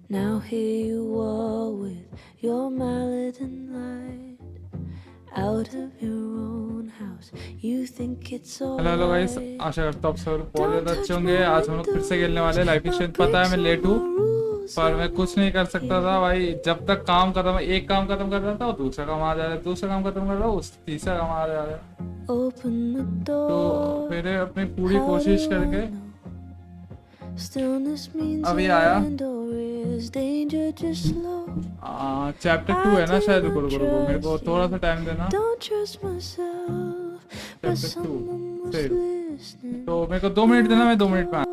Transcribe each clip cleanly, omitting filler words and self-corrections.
Now here you are with your mallet and light, out of your own house. You think it's all hello guys, आशा करता हूँ आप सब बहुत ज़्यादा अच्छे होंगे। आज हम लोग फिर से खेलने वाले लाइफ स्ट्रेंथ। पता है मैं लेट हूँ, पर मैं कुछ नहीं कर सकता था भाई। जब तक काम खत्म, एक काम खत्म कर रहा था दूसरा काम आ जा रहा है, दूसरा काम खत्म कर रहा हूँ तीसरा काम आ जा रहा है। तो मैंने अपनी पूरी कोशिश करके अभी आया। चैप्टर 2 है ना शायद। रुको रुको रुको, मेरे को थोड़ा सा टाइम देना। चैप्टर 2 तो मेरे को 2 मिनट देना, मैं 2 मिनट में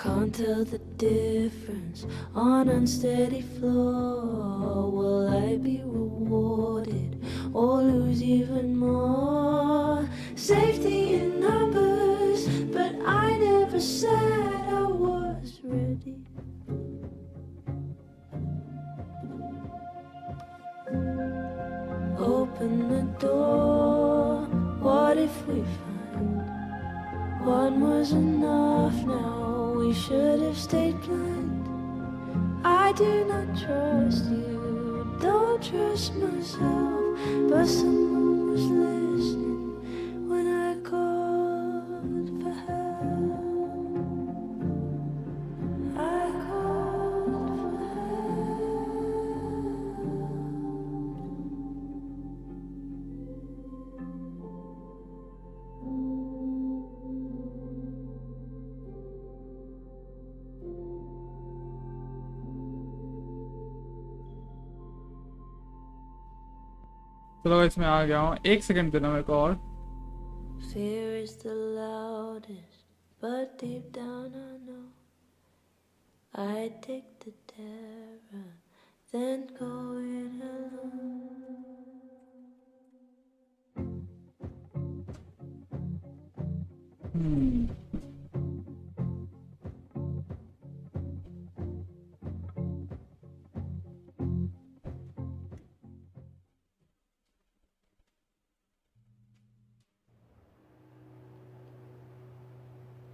Can't tell the difference on unsteady floor. Will I be rewarded or lose even more? Safety in numbers, but I never said I was ready. Open the door. What if we find one was enough now? We should have stayed blind. I do not trust you, don't trust myself, but someone was listening when I called for help. I called for help. चलो इसमें आ गया हूँ। 1 second देना मेरे को और। Fear is the loudest, but deep down I know I take the terror, then go it alone.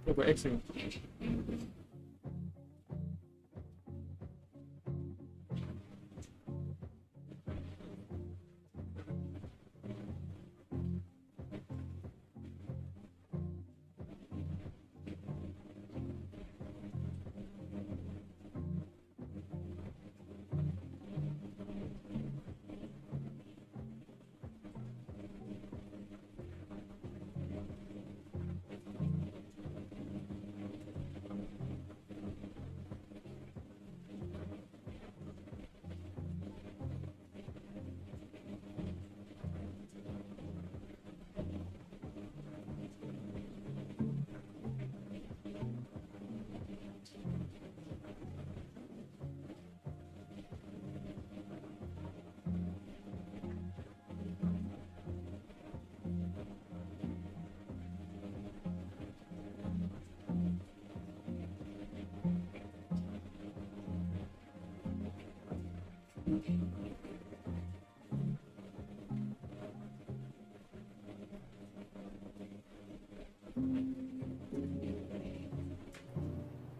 रुको 1 second.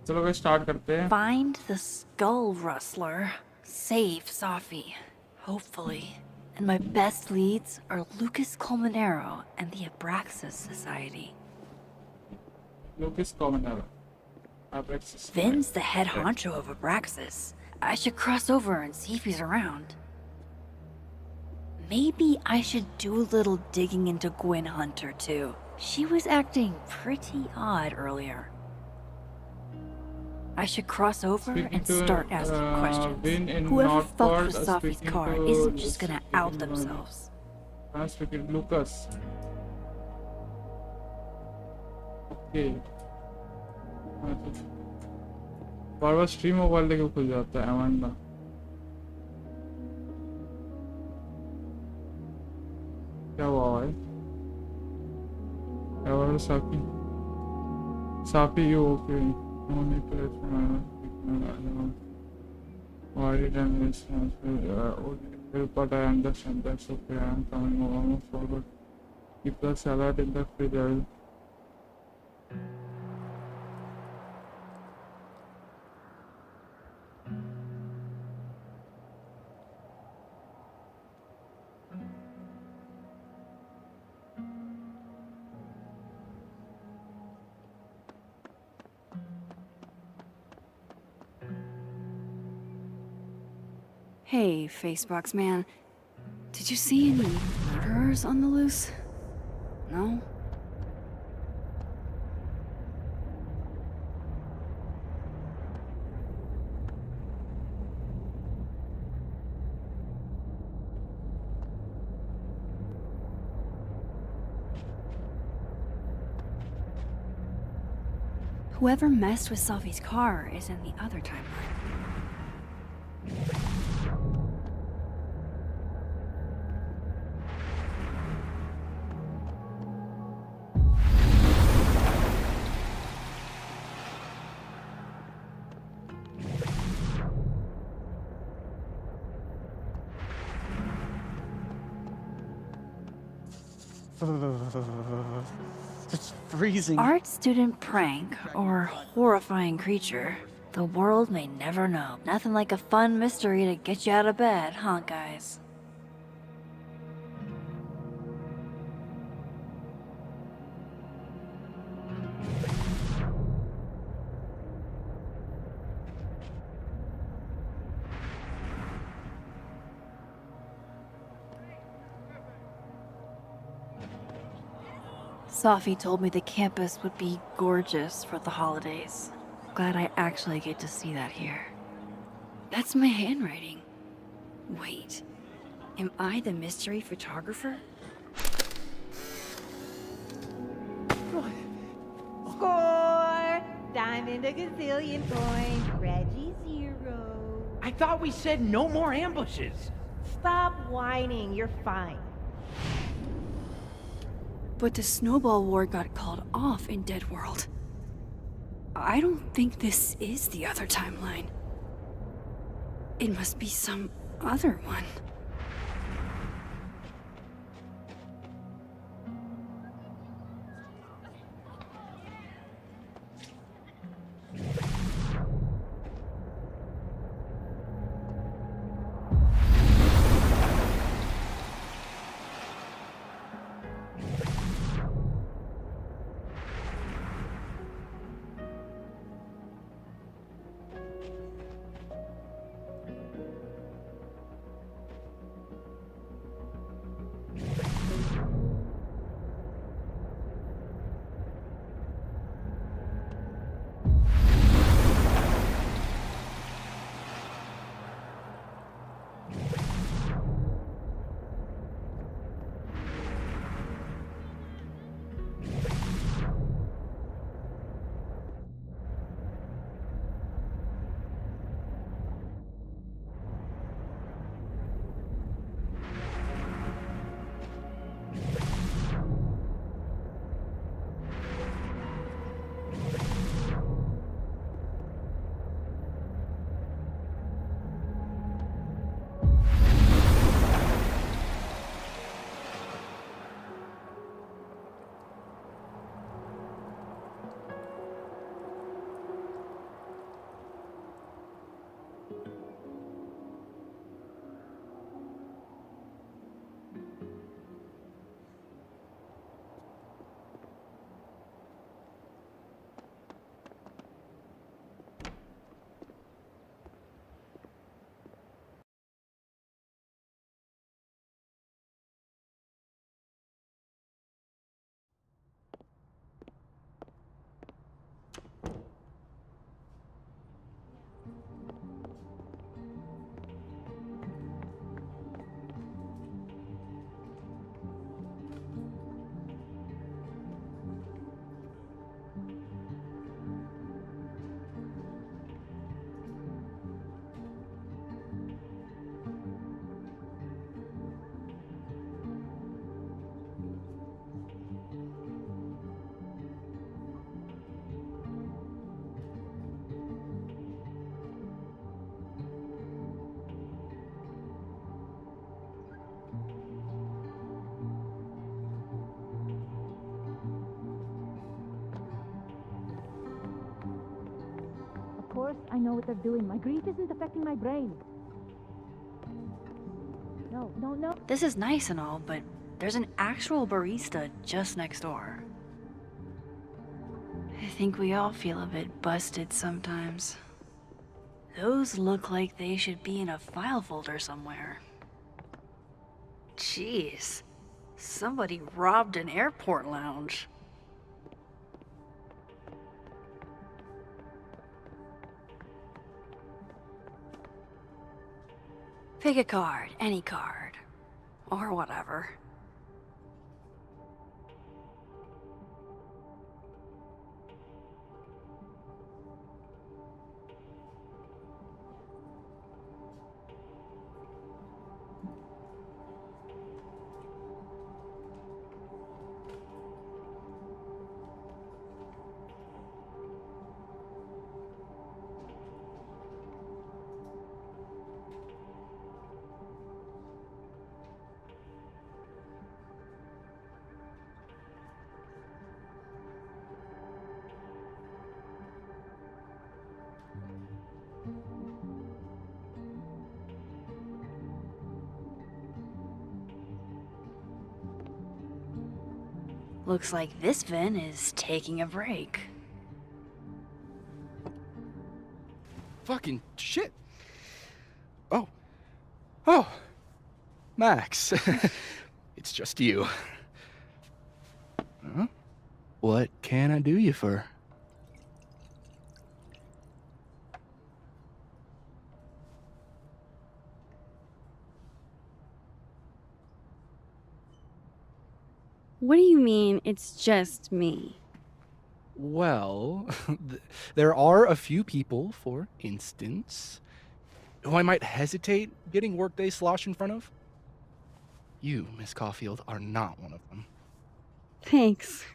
चलो गाइस स्टार्ट करते हैं। Find the skull rustler. Save Safi, hopefully. And my best leads are Lucas Colmenero and the Abraxas Society. Lucas Colmenero, Apex. Vin's the head honcho of Abraxas. I should cross over and see if he's around. Maybe I should do a little digging into Gwyn Hunter too. She was acting pretty odd earlier. I should cross over and start asking questions. Whoever fucked with Safi's car isn't just gonna out themselves. I'm speaking to Lucas. Okay. Bar bar stream mobile लेके खुल जाता है Amanda. क्या हुआ है? Ever Safi, you okay? No need to let me know. Why did I miss? But I understand that's okay. I'm coming almost forward. Keep the salad in the fridge. I will. Hey, Facebox man. Did you see any murderers on the loose? No? Whoever messed with Safi's car is in the other timeline. It's freezing. Art student prank or horrifying creature. The world may never know. Nothing like a fun mystery to get you out of bed, huh, guys? Safi told me the campus would be gorgeous for the holidays. Glad I actually get to see that here. That's my handwriting. Wait, am I the mystery photographer? Score! Diamond a gazillion points, Reggie 0. I thought we said no more ambushes. Stop whining, you're fine. But the snowball war got called off in Dead World. I don't think this is the other timeline. It must be some other one. course I know what they're doing. My grief isn't affecting my brain. No. This is nice and all, but there's an actual barista just next door. I think we all feel a bit busted sometimes. Those look like they should be in a file folder somewhere. Jeez, somebody robbed an airport lounge. Pick a card, any card, or whatever. Looks like this Vin is taking a break. Fucking shit. Oh, Max. It's just you. Huh? What can I do you for? What do you mean, it's just me? Well, there are a few people, for instance, who I might hesitate getting workday slosh in front of. You, Miss Caulfield, are not one of them. Thanks.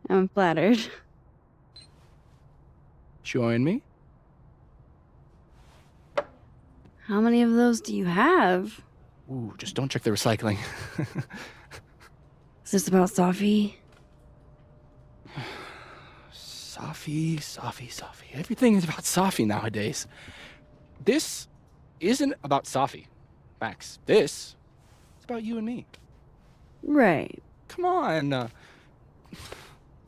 I'm flattered. Join me? How many of those do you have? Ooh, just don't check the recycling. Is this about Safi? Safi. Everything is about Safi nowadays. This isn't about Safi, Max. This is about you and me. Right. Come on.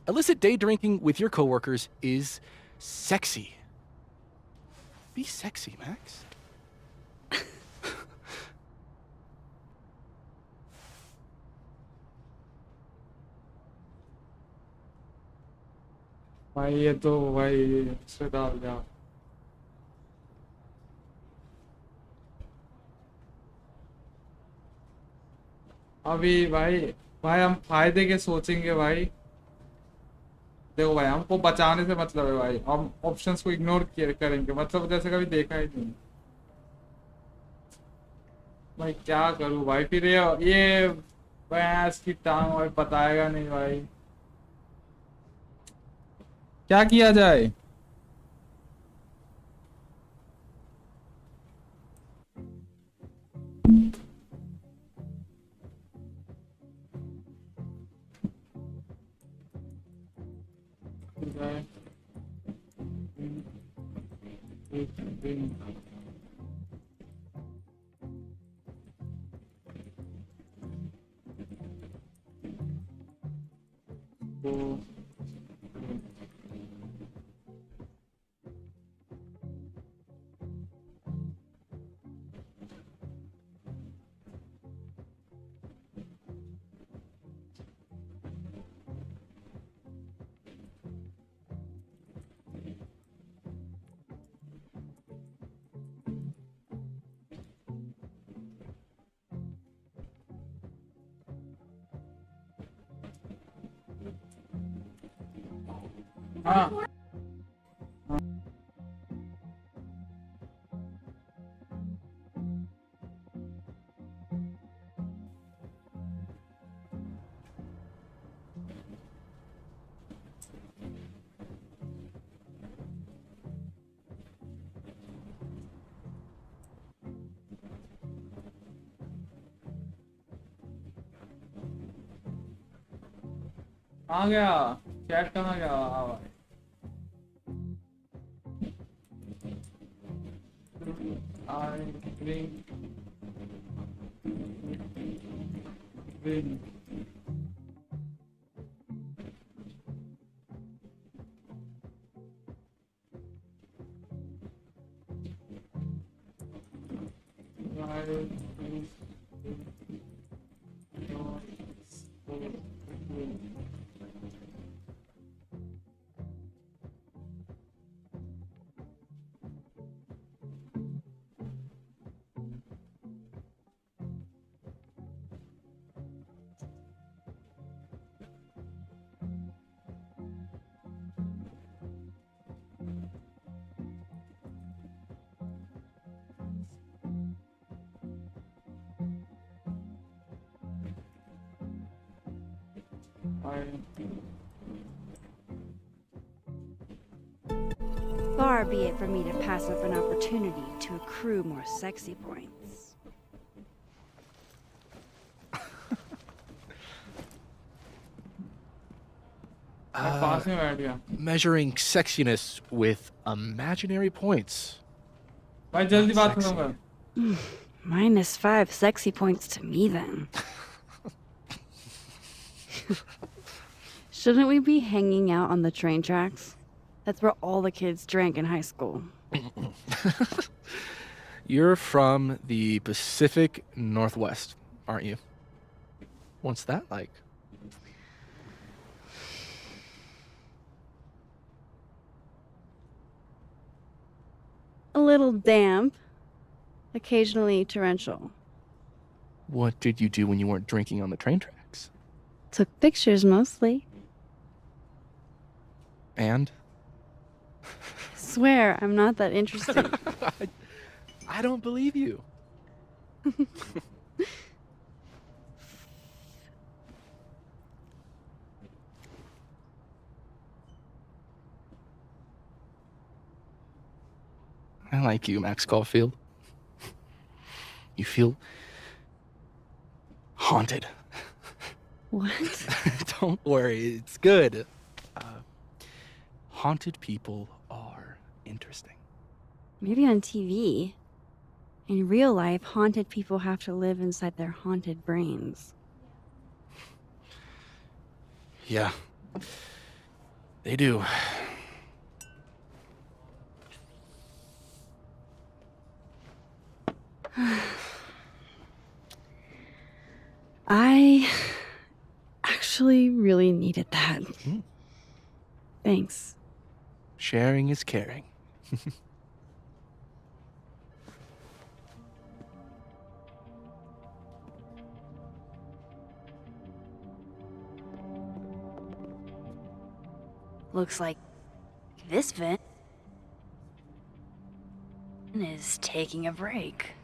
Illicit day drinking with your coworkers is sexy. Be sexy, Max. भाई ये तो भाई इससे डाल दिया। अभी भाई हम फायदे के सोचेंगे भाई। देखो भाई हमको बचाने से मतलब है भाई, हम ऑप्शंस को इग्नोर करेंगे, मतलब जैसे कभी देखा ही नहीं। भाई क्या करूं भाई, फिर ये भैंस की टांग भाई बताएगा नहीं भाई, क्या किया जाए। हाँ आ गया, चैट कहाँ गया? हाँ भाई I think win. I think Far be it for me to pass up an opportunity to accrue more sexy points. पास में बैठ गया Measuring sexiness with imaginary points. भाई जल्दी बात Sexy. खत्म कर -5 sexy points to me then. Shouldn't we be hanging out on the train tracks? That's where all the kids drank in high school. You're from the Pacific Northwest, aren't you? What's that like? A little damp, occasionally torrential. What did you do when you weren't drinking on the train tracks? Took pictures mostly. And? Swear, I'm not that interesting. I don't believe you. I like you, Max Caulfield. You feel haunted. What? Don't worry, it's good. Haunted people are interesting. Maybe on TV. In real life, haunted people have to live inside their haunted brains. Yeah, they do. I actually really needed that. Thanks. Sharing is caring. Looks like this vent is taking a break.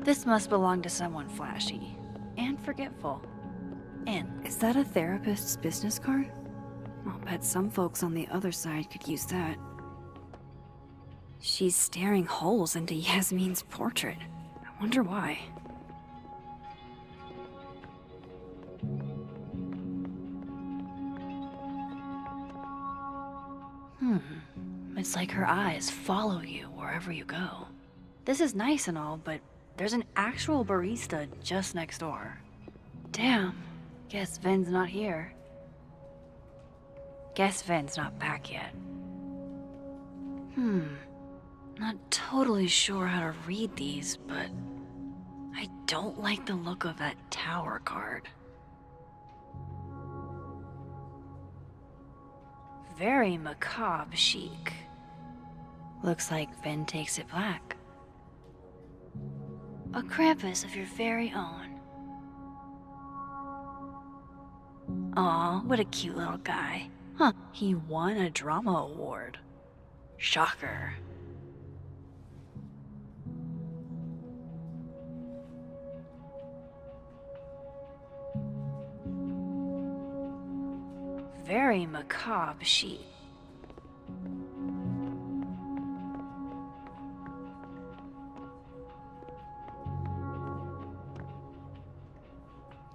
This must belong to someone flashy and forgetful. And is that a therapist's business card? I'll bet some folks on the other side could use that. She's staring holes into Yasmin's portrait. I wonder why. It's like her eyes follow you wherever you go. This is nice and all, but there's an actual barista just next door. Damn. Guess Ven's not here. Guess Ven's not back yet. Not totally sure how to read these, but I don't like the look of that tower card. Very macabre chic. Looks like Ven takes it black. A Krampus of your very own. Aw, what a cute little guy. Huh, he won a drama award. Shocker. Very macabre chic.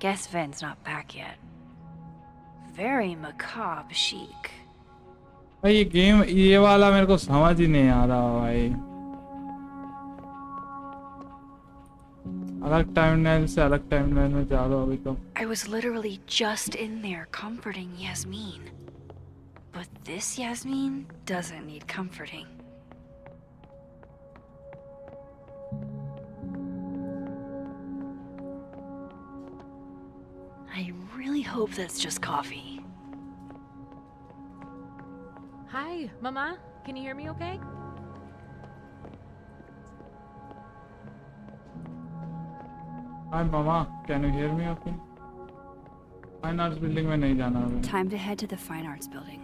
Guess Ven's not back yet. Very macabre chic. भाई ये game ये वाला मेरे को समझ ही नहीं आ रहा भाई। अलग टाइमलाइन से अलग टाइमलाइन में जा रहा हूँ अभी तो। I was literally just in there comforting Yasmin. But this Yasmin doesn't need comforting. I really hope that's just coffee. Hi, Mama. Can you hear me okay? Hi Mama, can you hear me okay? Fine Arts building में नहीं जाना अभी। Time to head to the Fine Arts building.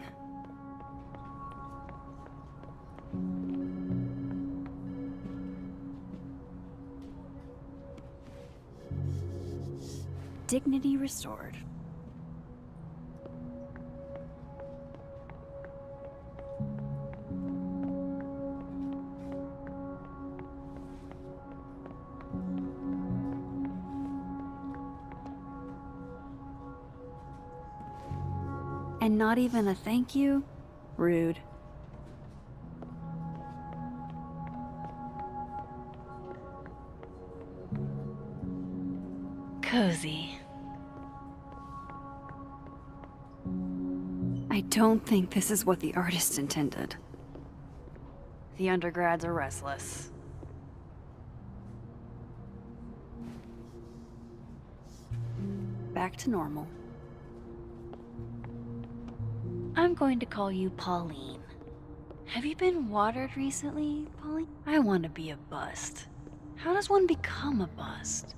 Dignity restored. And not even a thank you? Rude. Cozy. I don't think this is what the artist intended. The undergrads are restless. Back to normal. I'm going to call you Pauline. Have you been watered recently, Pauline? I want to be a bust. How does one become a bust?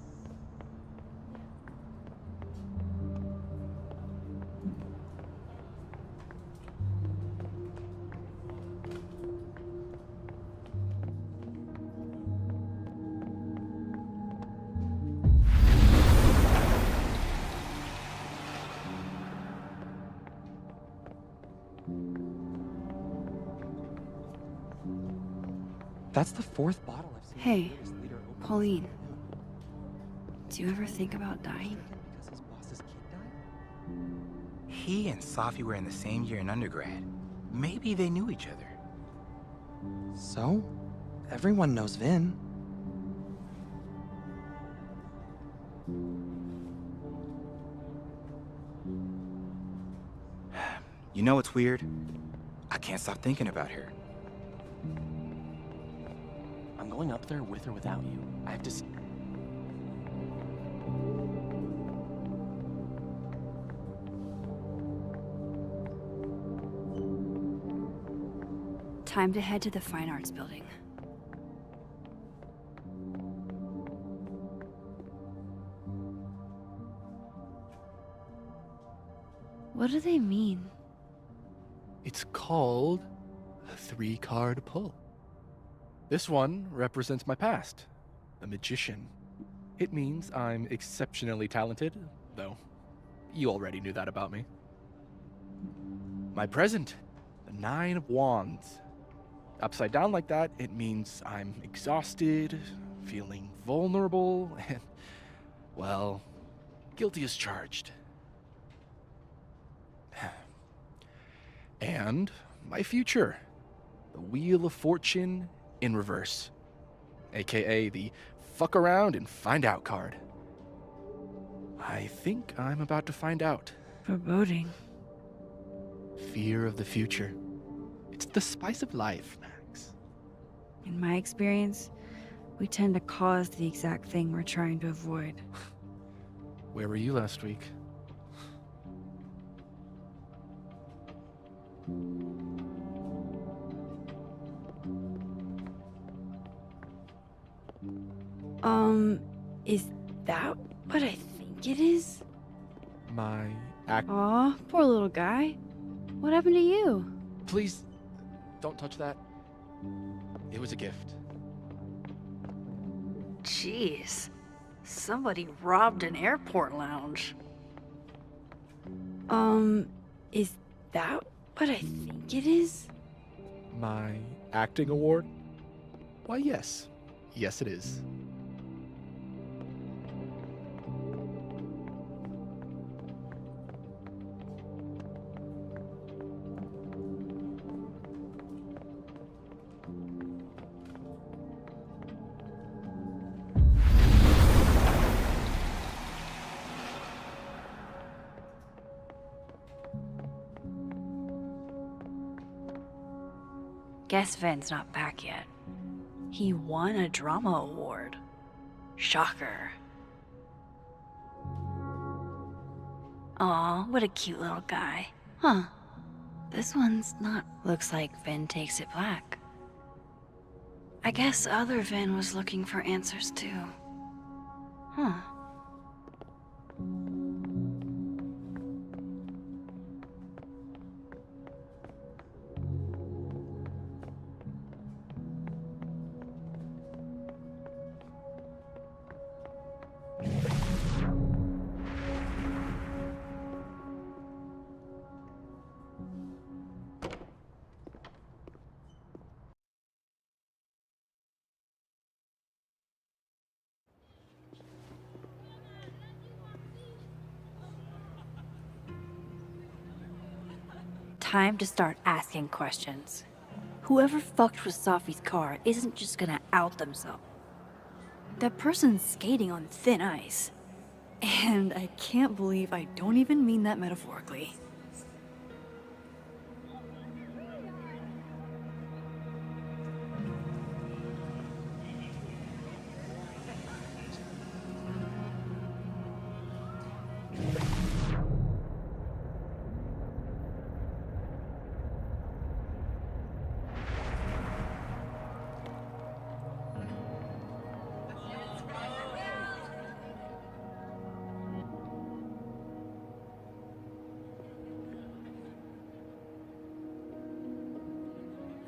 That's the fourth bottle I've seen. Hey, the latest leader open Pauline. this Do you ever think about dying? because his boss's kid died? He and Safi were in the same year in undergrad. Maybe they knew each other. So? Everyone knows Vin. You know what's weird? I can't stop thinking about her. I'm going up there with or without you. I have to see. Time to head to the Fine Arts building. What do they mean? It's called the 3-card pull. This one represents my past, the magician. It means I'm exceptionally talented, though you already knew that about me. My present, the 9 of Wands. Upside down like that, it means I'm exhausted, feeling vulnerable, and, well, guilty as charged. And my future, the Wheel of Fortune in reverse, aka the fuck around and find out card. I think I'm about to find out. Foreboding. Fear of the future. It's the spice of life, Max. In my experience, we tend to cause the exact thing we're trying to avoid. Where were you last week? Is that what I think it is? My act. Aw, poor little guy. What happened to you? Please, don't touch that. It was a gift. Jeez. Somebody robbed an airport lounge. Is that what I think it is? My acting award? Why, yes. Yes, it is. Guess Vin's not back yet. He won a drama award. Shocker. Aw, what a cute little guy. Huh. This one's not. Looks like Vin takes it black. I guess other Vin was looking for answers too. Huh. Time to start asking questions. Whoever fucked with Safi's car isn't just gonna out themselves. That person's skating on thin ice. And I can't believe I don't even mean that metaphorically.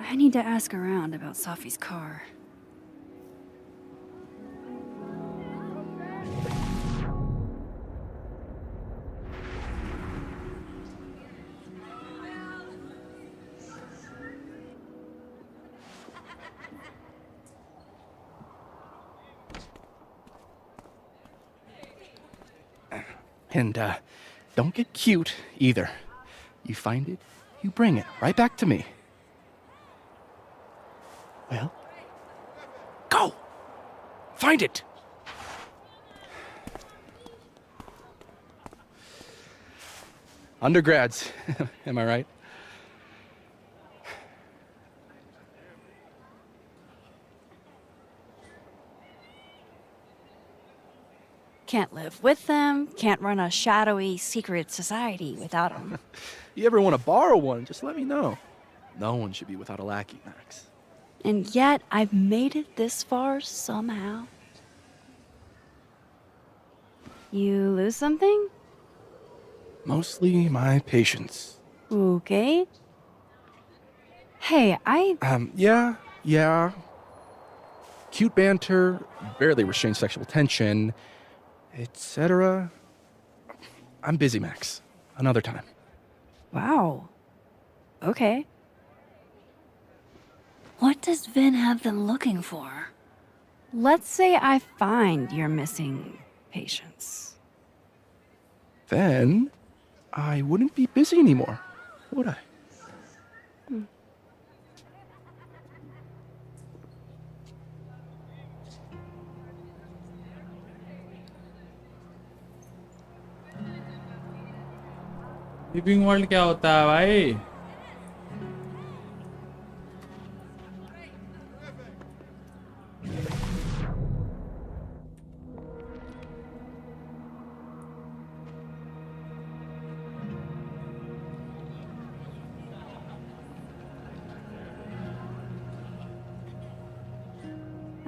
I need to ask around about Safi's car. And, don't get cute either. You find it, you bring it right back to me. Well, go! Find it! Undergrads, am I right? Can't live with them, can't run a shadowy, secret society without them. You ever want to borrow one, just let me know. No one should be without a lackey, Max. And yet, I've made it this far somehow. You lose something? Mostly my patience. Okay. Hey, Yeah. Cute banter, barely restrained sexual tension, etc. I'm busy, Max. Another time. Wow. Okay. What does Vin have them looking for? Let's say I find you're missing patience. Then I wouldn't be busy anymore, would I? Sleeping world क्या होता है भाई?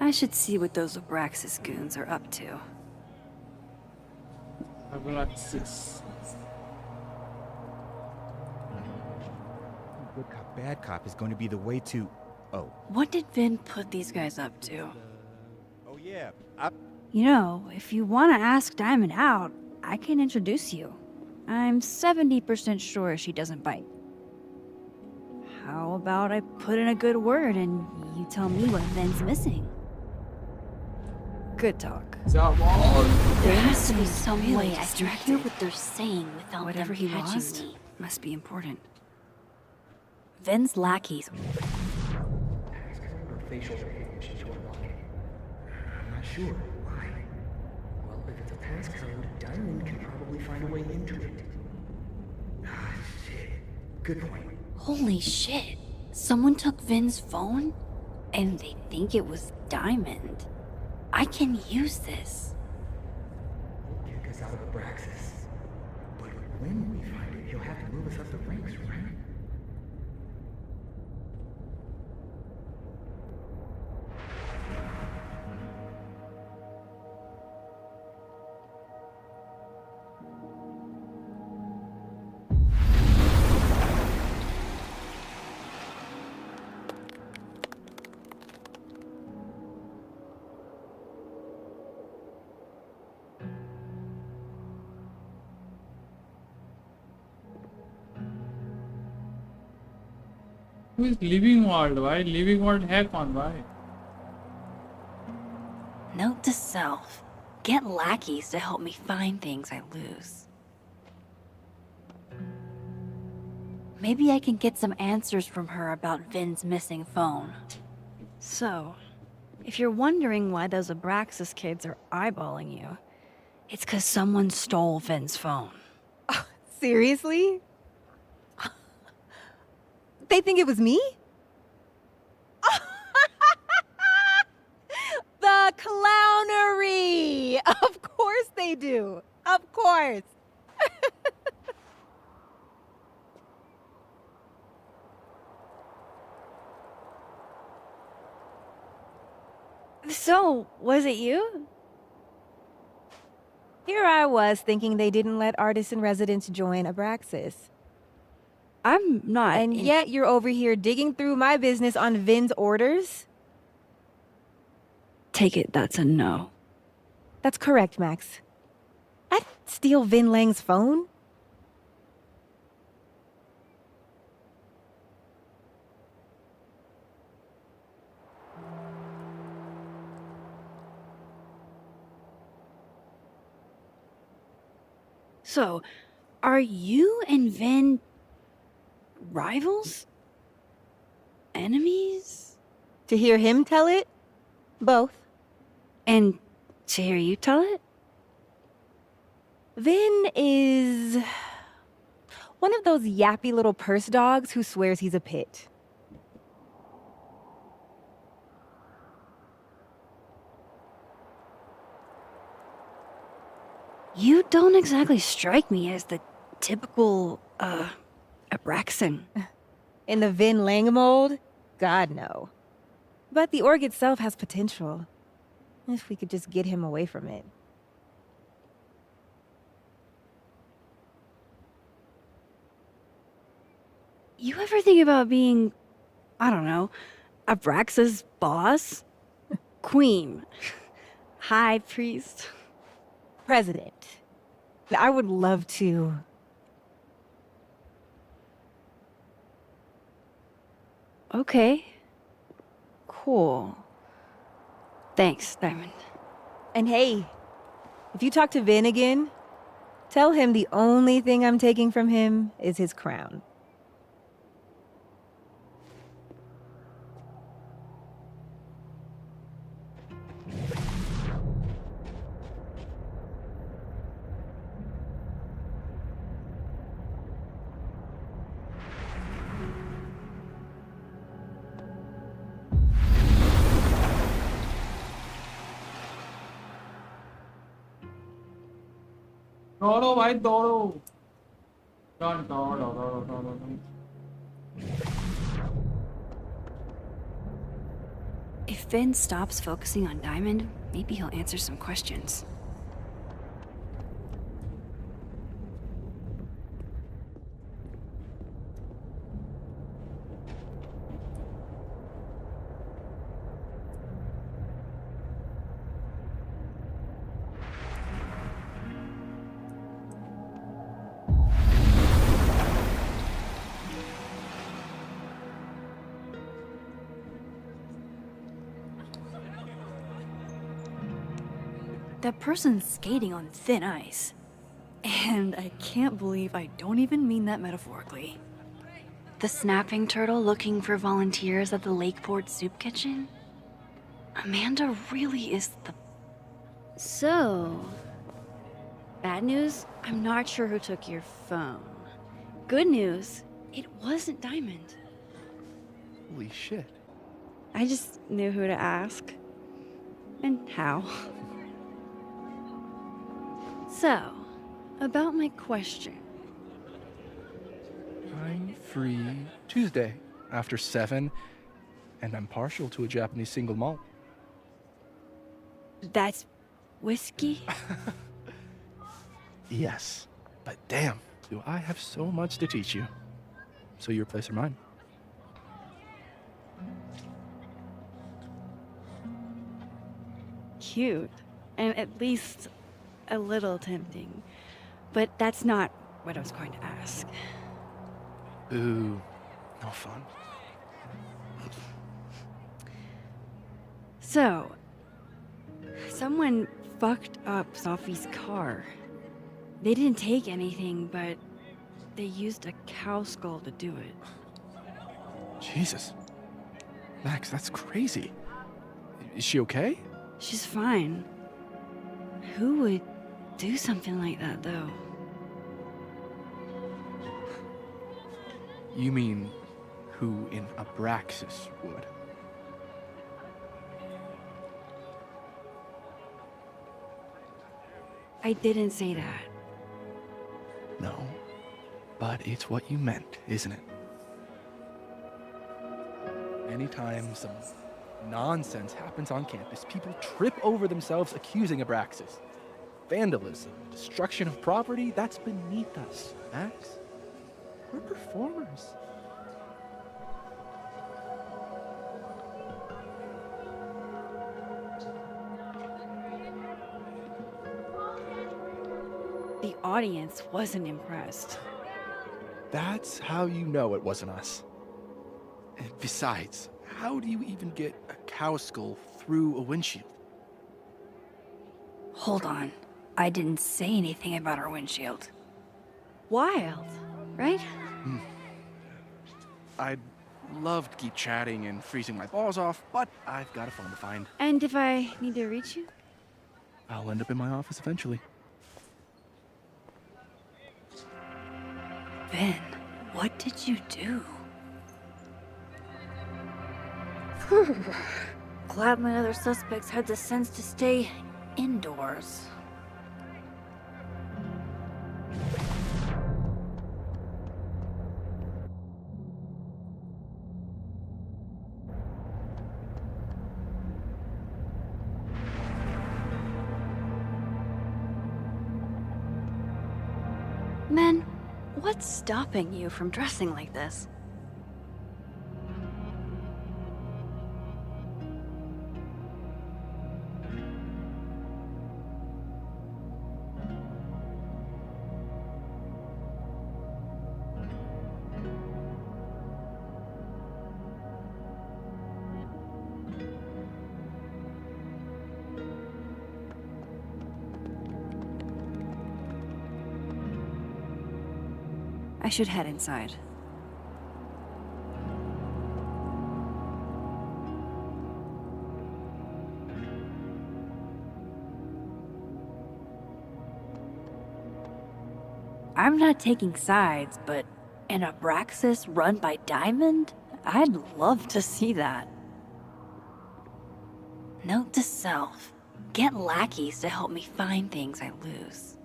I should see what those Abraxas goons are up to. Abraxas. Good cop, bad cop is going to be the way to... Oh. What did Vin put these guys up to? Oh, yeah. You know, if you want to ask Diamond out, I can introduce you. I'm 70% sure she doesn't bite. How about I put in a good word and you tell me what Vin's missing? Good talk. There has to be some way I can hear what they're saying without whatever he lost. Me. Must be important. Vin's lackeys. Facial recognition to unlock it. I'm not sure. Why? Well, if it's a passcode, Diamond can probably find a way into it. Ah, shit. Good point. Holy shit. Someone took Vin's phone, and they think it was Diamond. I can use this. He'll kick us out of Abraxas. But when we find it, he'll have to move us up the ranks, right? Who is Living World? Why Living World hack on? Why? Note to self. Get lackeys to help me find things I lose. Maybe I can get some answers from her about Vin's missing phone. So, if you're wondering why those Abraxas kids are eyeballing you, it's 'cause someone stole Vin's phone. Seriously? They think it was me? The clownery! Of course they do. Of course. So, was it you? Here I was thinking they didn't let artists in residence join Abraxas. I'm not. And yet you're over here digging through my business on Vin's orders? Take it that's a no. That's correct, Max. I'd steal Vin Lang's phone? So, are you and Vin rivals? Enemies? To hear him tell it? Both. And to hear you tell it? Vin is one of those yappy little purse dogs who swears he's a pit. You don't exactly strike me as the typical, Abraxan. In the Vin Lang mold? God, no. But the org itself has potential. If we could just get him away from it. You ever think about being, I don't know, Abraxa's boss? Queen. High priest. President. I would love to. Okay. Cool. Thanks, Diamond. And hey, if you talk to Vin again, tell him the only thing I'm taking from him is his crown. दौड़ो भाई दौड़ो दौड़ो If Vin stops focusing on Diamond, maybe he'll answer some questions. That person's skating on thin ice. And I can't believe I don't even mean that metaphorically. The snapping turtle looking for volunteers at the Lakeport Soup Kitchen? Amanda really is the... So... Bad news? I'm not sure who took your phone. Good news, it wasn't Diamond. Holy shit. I just knew who to ask. And how. So, about my question. I'm free Tuesday after 7, and I'm partial to a Japanese single malt. That's whiskey? Yes, but damn, do I have so much to teach you. So your place or mine? Cute. And at least a little tempting. But that's not what I was going to ask. Ooh, no fun. So, someone fucked up Sophie's car. They didn't take anything, but they used a cow skull to do it. Jesus. Max, that's crazy. Is she okay? She's fine. Who would do something like that, though? You mean who in Abraxas would? I didn't say that. No, but it's what you meant, isn't it? Anytime some nonsense happens on campus, people trip over themselves accusing Abraxas. Vandalism, destruction of property, that's beneath us, Max. We're performers. The audience wasn't impressed. That's how you know it wasn't us. And besides, how do you even get a cow skull through a windshield? Hold on. I didn't say anything about our windshield. Wild, right? I'd love to keep chatting and freezing my balls off, but I've got a phone to find. And if I need to reach you? I'll end up in my office eventually. Ben, what did you do? Glad my other suspects had the sense to stay indoors. Men, what's stopping you from dressing like this? I should head inside. I'm not taking sides, but an Abraxas run by Diamond? I'd love to see that. Note to self, get lackeys to help me find things I lose.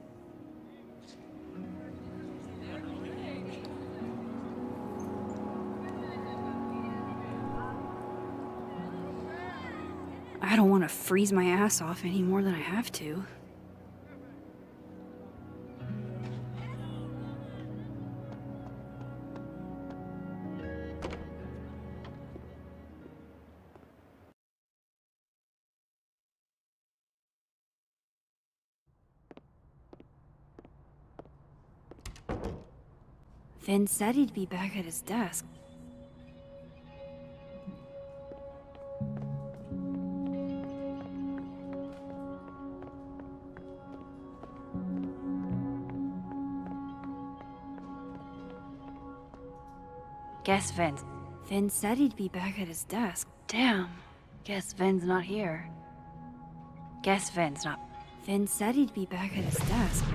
I don't want to freeze my ass off any more than I have to. Vin said he'd be back at his desk. Guess Vin's. Vin said he'd be back at his desk. Damn. Guess Vin's not here. Guess Vin's not. Vin said he'd be back at his desk.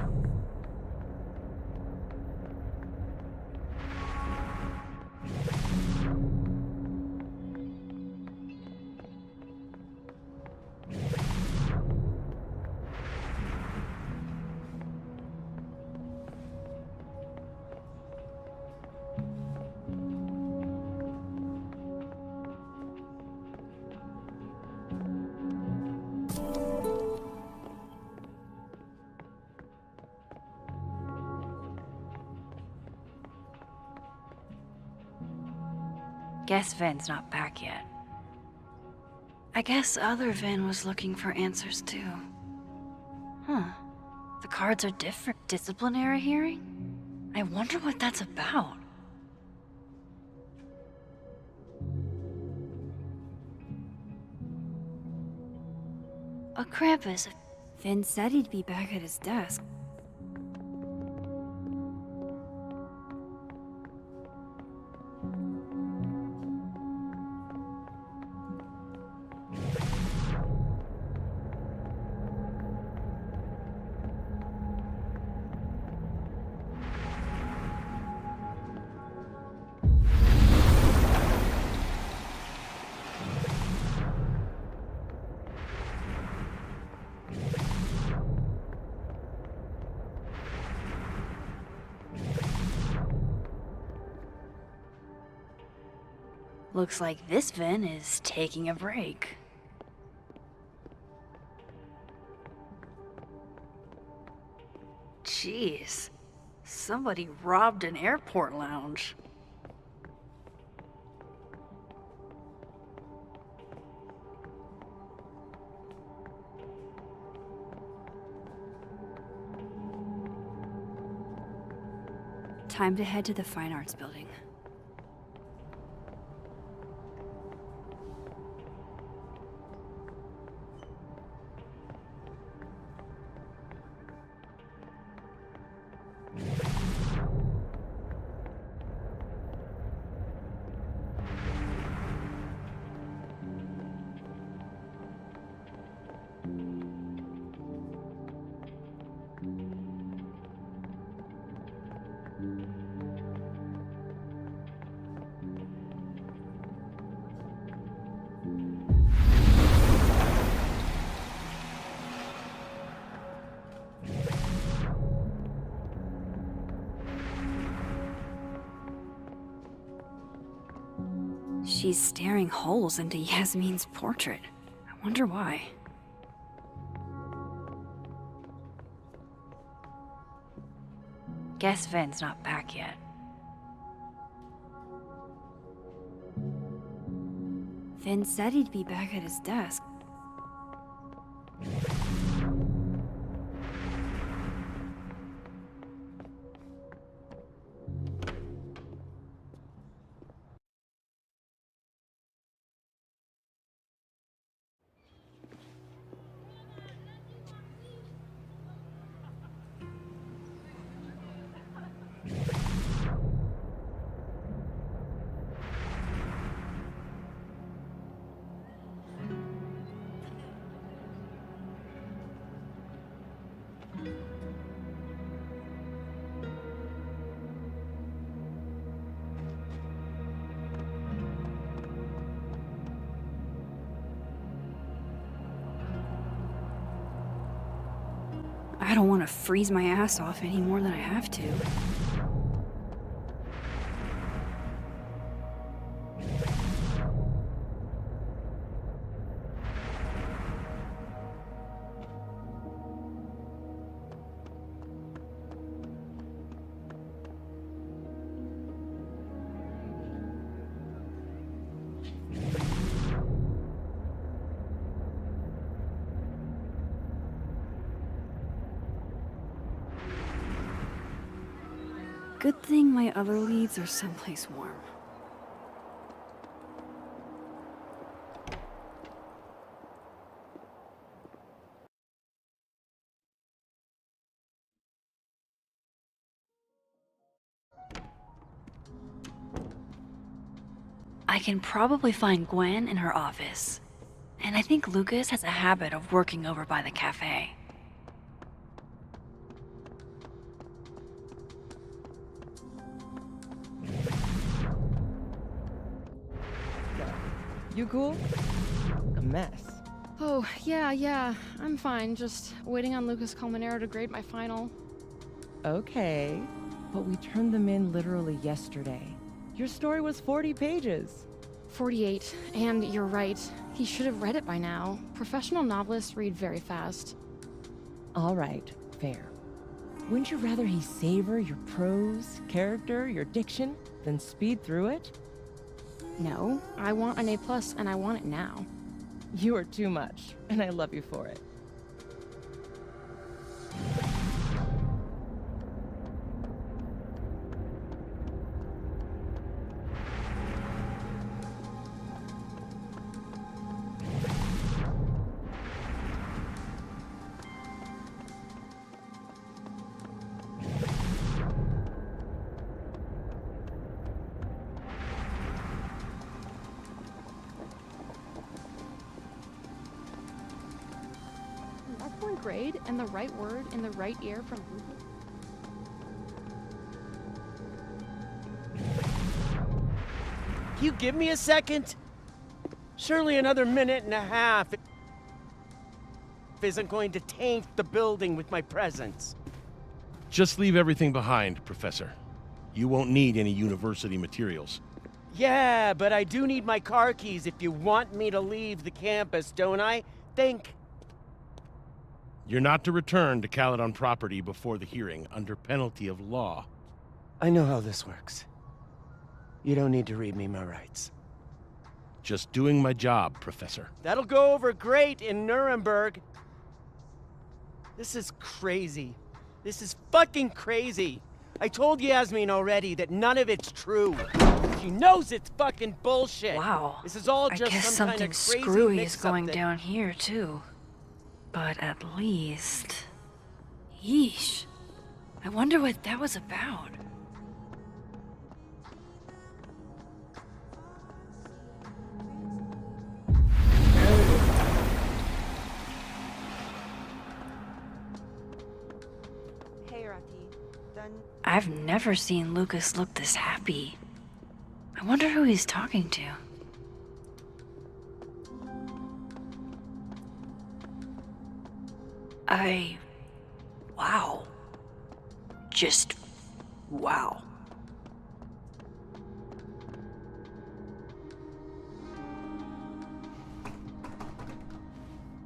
Guess Vin's not back yet. I guess other Vin was looking for answers too. Huh. The cards are different. Disciplinary hearing? I wonder what that's about. A Krampus. Vin said he'd be back at his desk. Looks like this Vin is taking a break. Jeez, somebody robbed an airport lounge. Time to head to the Fine Arts Building. She's staring holes into Yasmin's portrait. I wonder why. Guess Vin's not back yet. Vin said he'd be back at his desk. I don't want to freeze my ass off any more than I have to. Good thing my other leads are someplace warm. I can probably find Gwen in her office. And I think Lucas has a habit of working over by the cafe. You cool? A mess. Oh, yeah. I'm fine. Just waiting on Lucas Colmenero to grade my final. Okay, but we turned them in literally yesterday. Your story was 40 pages. 48, and you're right. He should have read it by now. Professional novelists read very fast. All right, fair. Wouldn't you rather he savor your prose, character, your diction, than speed through it? No, I want an A+, and I want it now. You are too much, and I love you for it. Excellent grade and the right word in the right ear from Google. You give me a second? Surely another minute and a half isn't going to taint the building with my presence. Just leave everything behind, Professor. You won't need any university materials. Yeah, but I do need my car keys if you want me to leave the campus, don't I? Think. You're not to return to Caledon property before the hearing, under penalty of law. I know how this works. You don't need to read me my rights. Just doing my job, Professor. That'll go over great in Nuremberg. This is crazy. This is fucking crazy. I told Yasmin already that none of it's true. She knows it's fucking bullshit. Wow. This is all I just guess some kind something of crazy screwy is mix-up going that- down here, too. But at least... Yeesh. I wonder what that was about. Hey, Rati. Done? I've never seen Lucas look this happy. I wonder who he's talking to. Wow. Just wow.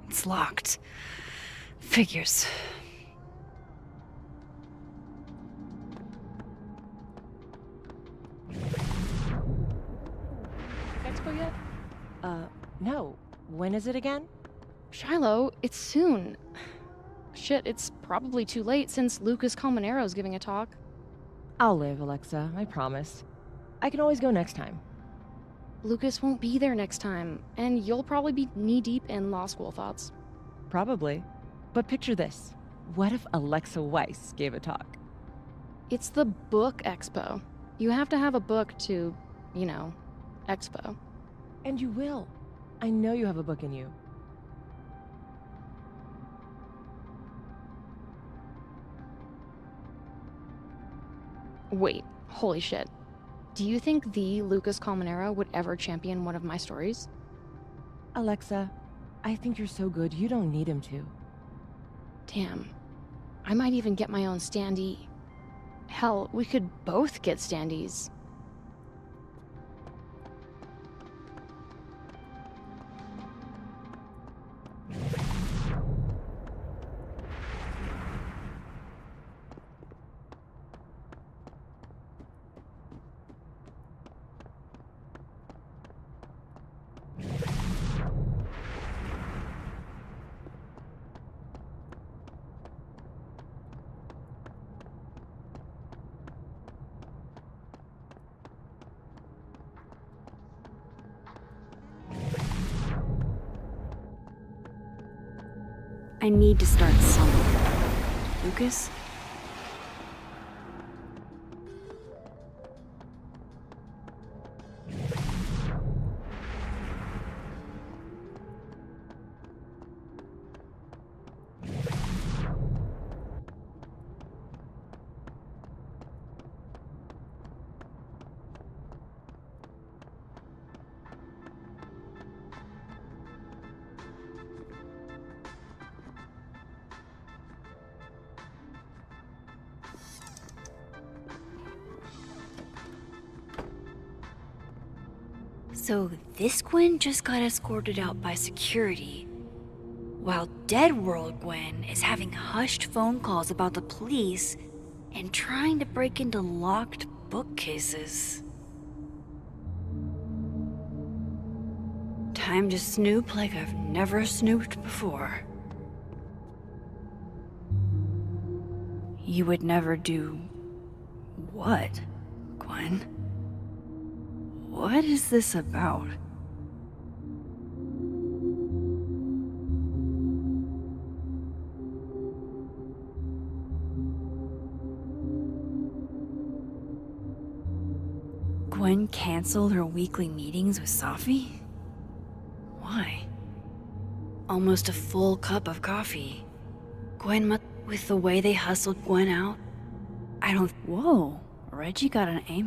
It's locked. Figures. Expo yet? No. When is it again? Shiloh, it's soon. Shit, it's probably too late since Lucas Colmenaro's giving a talk. I'll live, Alexa, I promise. I can always go next time. Lucas won't be there next time, and you'll probably be knee-deep in law school thoughts. Probably. But picture this. What if Alexa Weiss gave a talk? It's the book expo. You have to have a book to, you know, expo. And you will. I know you have a book in you. Wait, holy shit. Do you think the Lucas Colmenero would ever champion one of my stories? Alexa, I think you're so good you don't need him to. Damn. I might even get my own standee. Hell, we could both get standees. I need to start somewhere. Lucas? So this Gwen just got escorted out by security, while Dead World Gwen is having hushed phone calls about the police and trying to break into locked bookcases. Time to snoop like I've never snooped before. You would never do what, Gwen? What is this about? Gwen canceled her weekly meetings with Safi? Why? Almost a full cup of coffee. With the way they hustled Gwen out, I don't. Whoa, Reggie got an A-?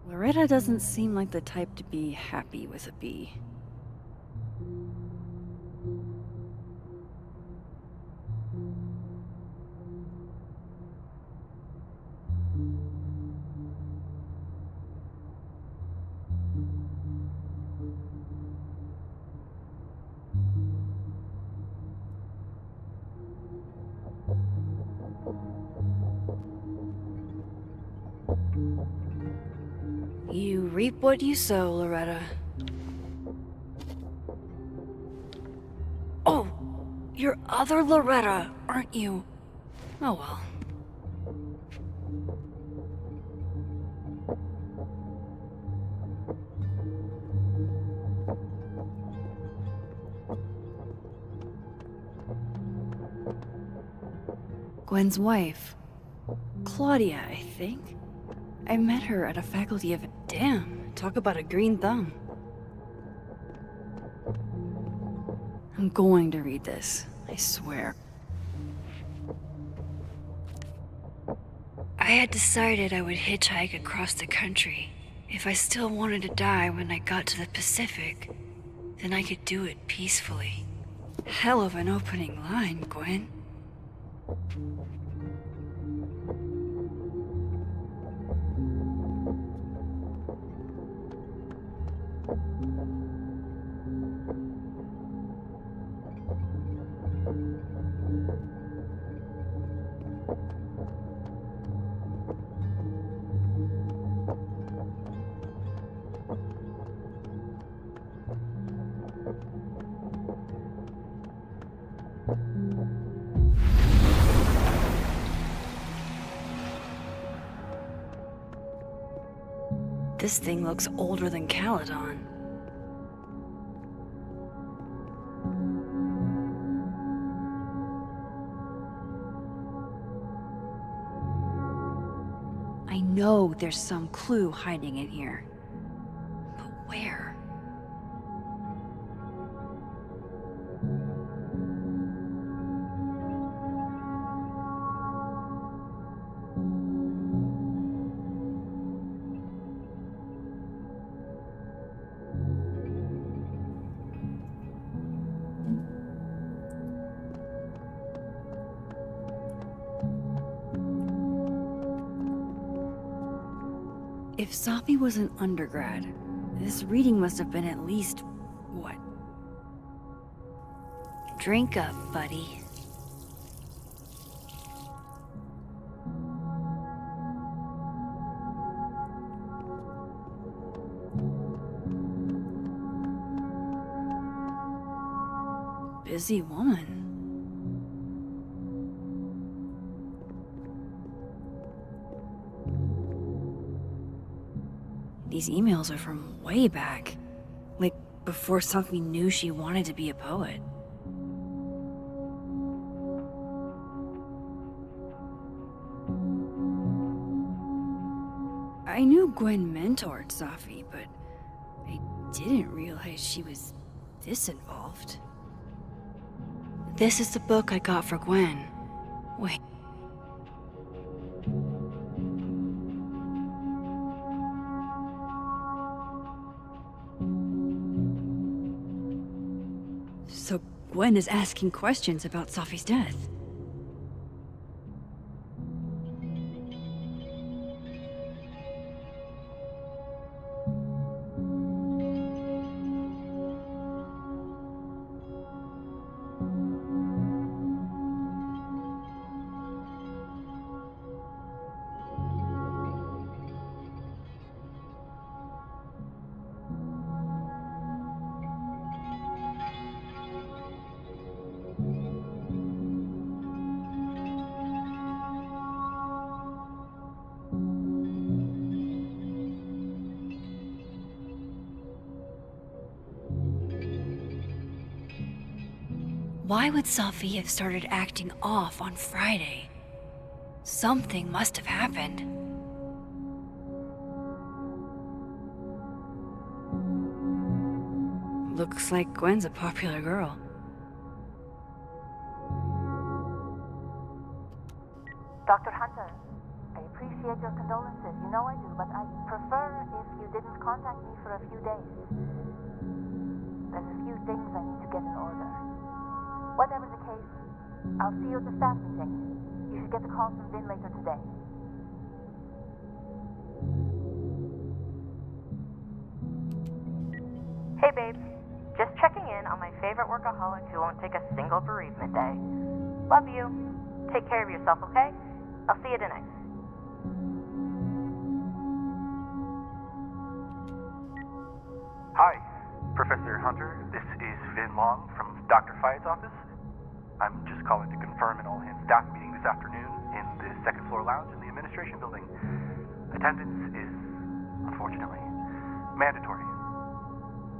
Loretta doesn't seem like the type to be happy with a B. You reap what you sow, Loretta. Oh, you're other Loretta, aren't you? Oh well. Gwen's wife. Claudia, I think. I met her at a faculty event. Damn, talk about a green thumb. I'm going to read this, I swear. I had decided I would hitchhike across the country. If I still wanted to die when I got to the Pacific, then I could do it peacefully. Hell of an opening line, Gwen. This thing looks older than Caledon. I know there's some clue hiding in here. But where? If Safi was an undergrad, this reading must have been at least, what? Drink up, buddy. Busy woman. These emails are from way back. Like, before Safi knew she wanted to be a poet. I knew Gwen mentored Safi, but I didn't realize she was this involved. This is the book I got for Gwen. Wait. So Gwen is asking questions about Safi's death. Why would Safi have started acting off on Friday? Something must have happened. Looks like Gwen's a popular girl. Dr. Hunter, I appreciate your condolences. You know I do, but I'd prefer if you didn't contact me for a few days. There's a few things I need to get in order. Whatever the case, I'll see you at the staff meeting. You should get the call from Vin later today. Hey babe, just checking in on my favorite workaholic who won't take a single bereavement day. Love you. Take care of yourself, okay? I'll see you tonight. Hi, Professor Hunter. This is Vin Long from Dr. Fayed's office. I'm just calling to confirm an all-hands staff meeting this afternoon in the second floor lounge in the administration building. Attendance is, unfortunately, mandatory.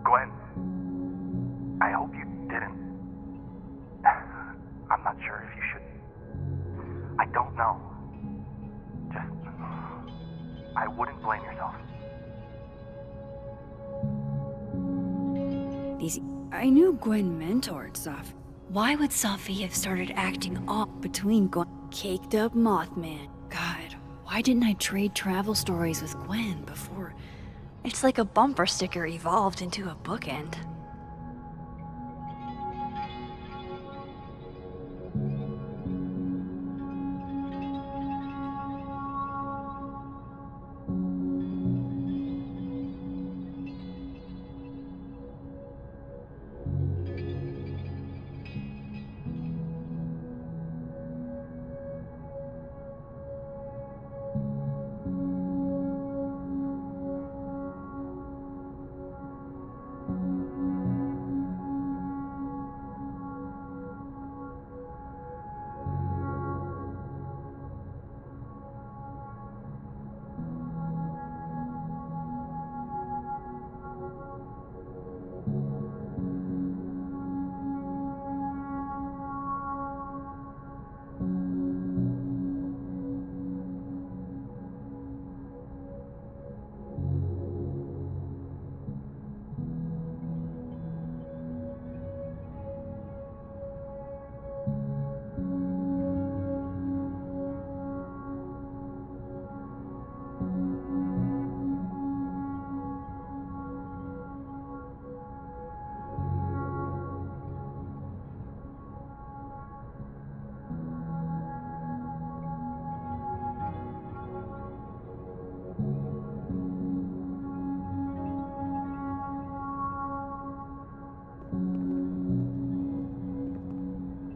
Gwen, I hope you didn't. I'm not sure if you should. I don't know. Just, I wouldn't blame yourself. I knew Gwen mentored Safi. Why would Safi have started acting off between Gwen? Caked up Mothman. God, why didn't I trade travel stories with Gwen before? It's like a bumper sticker evolved into a bookend.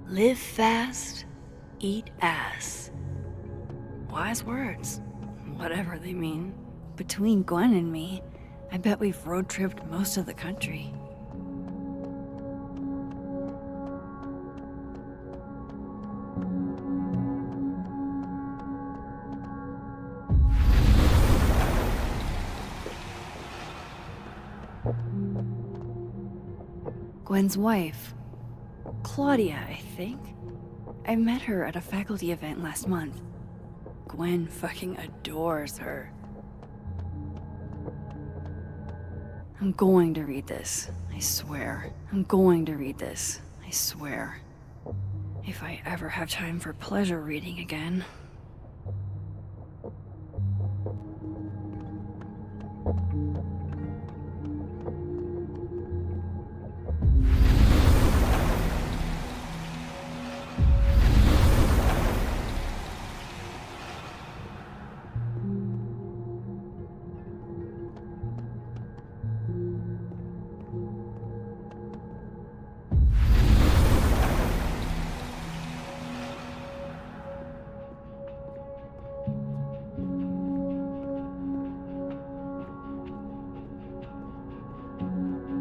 Live fast, eat ass. Wise words, whatever they mean. Between Gwen and me, I bet we've road-tripped most of the country. Gwen's wife, Claudia, I think. I met her at a faculty event last month. Gwen fucking adores her. I'm going to read this, I swear. I'm going to read this, I swear. If I ever have time for pleasure reading again.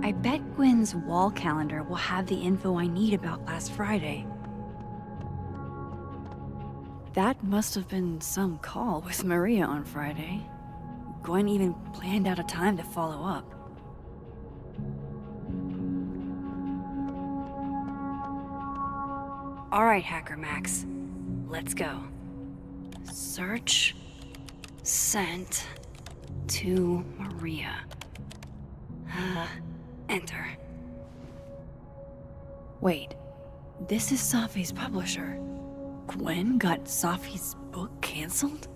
I bet Gwen's wall calendar will have the info I need about last Friday. That must have been some call with Maria on Friday. Gwen even planned out a time to follow up. All right, Hacker Max, let's go. Search sent to Maria. Enter. Wait, this is Safi's publisher. Gwen got Safi's book canceled?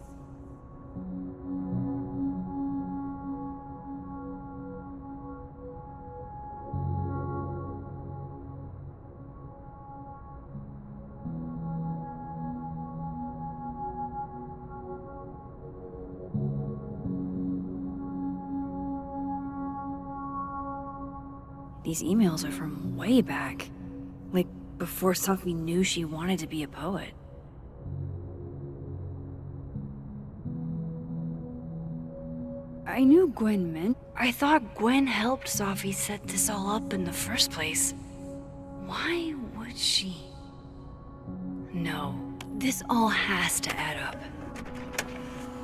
These emails are from way back. Like, before Safi knew she wanted to be a poet. I knew Gwen meant. I thought Gwen helped Safi set this all up in the first place. Why would she? No, this all has to add up.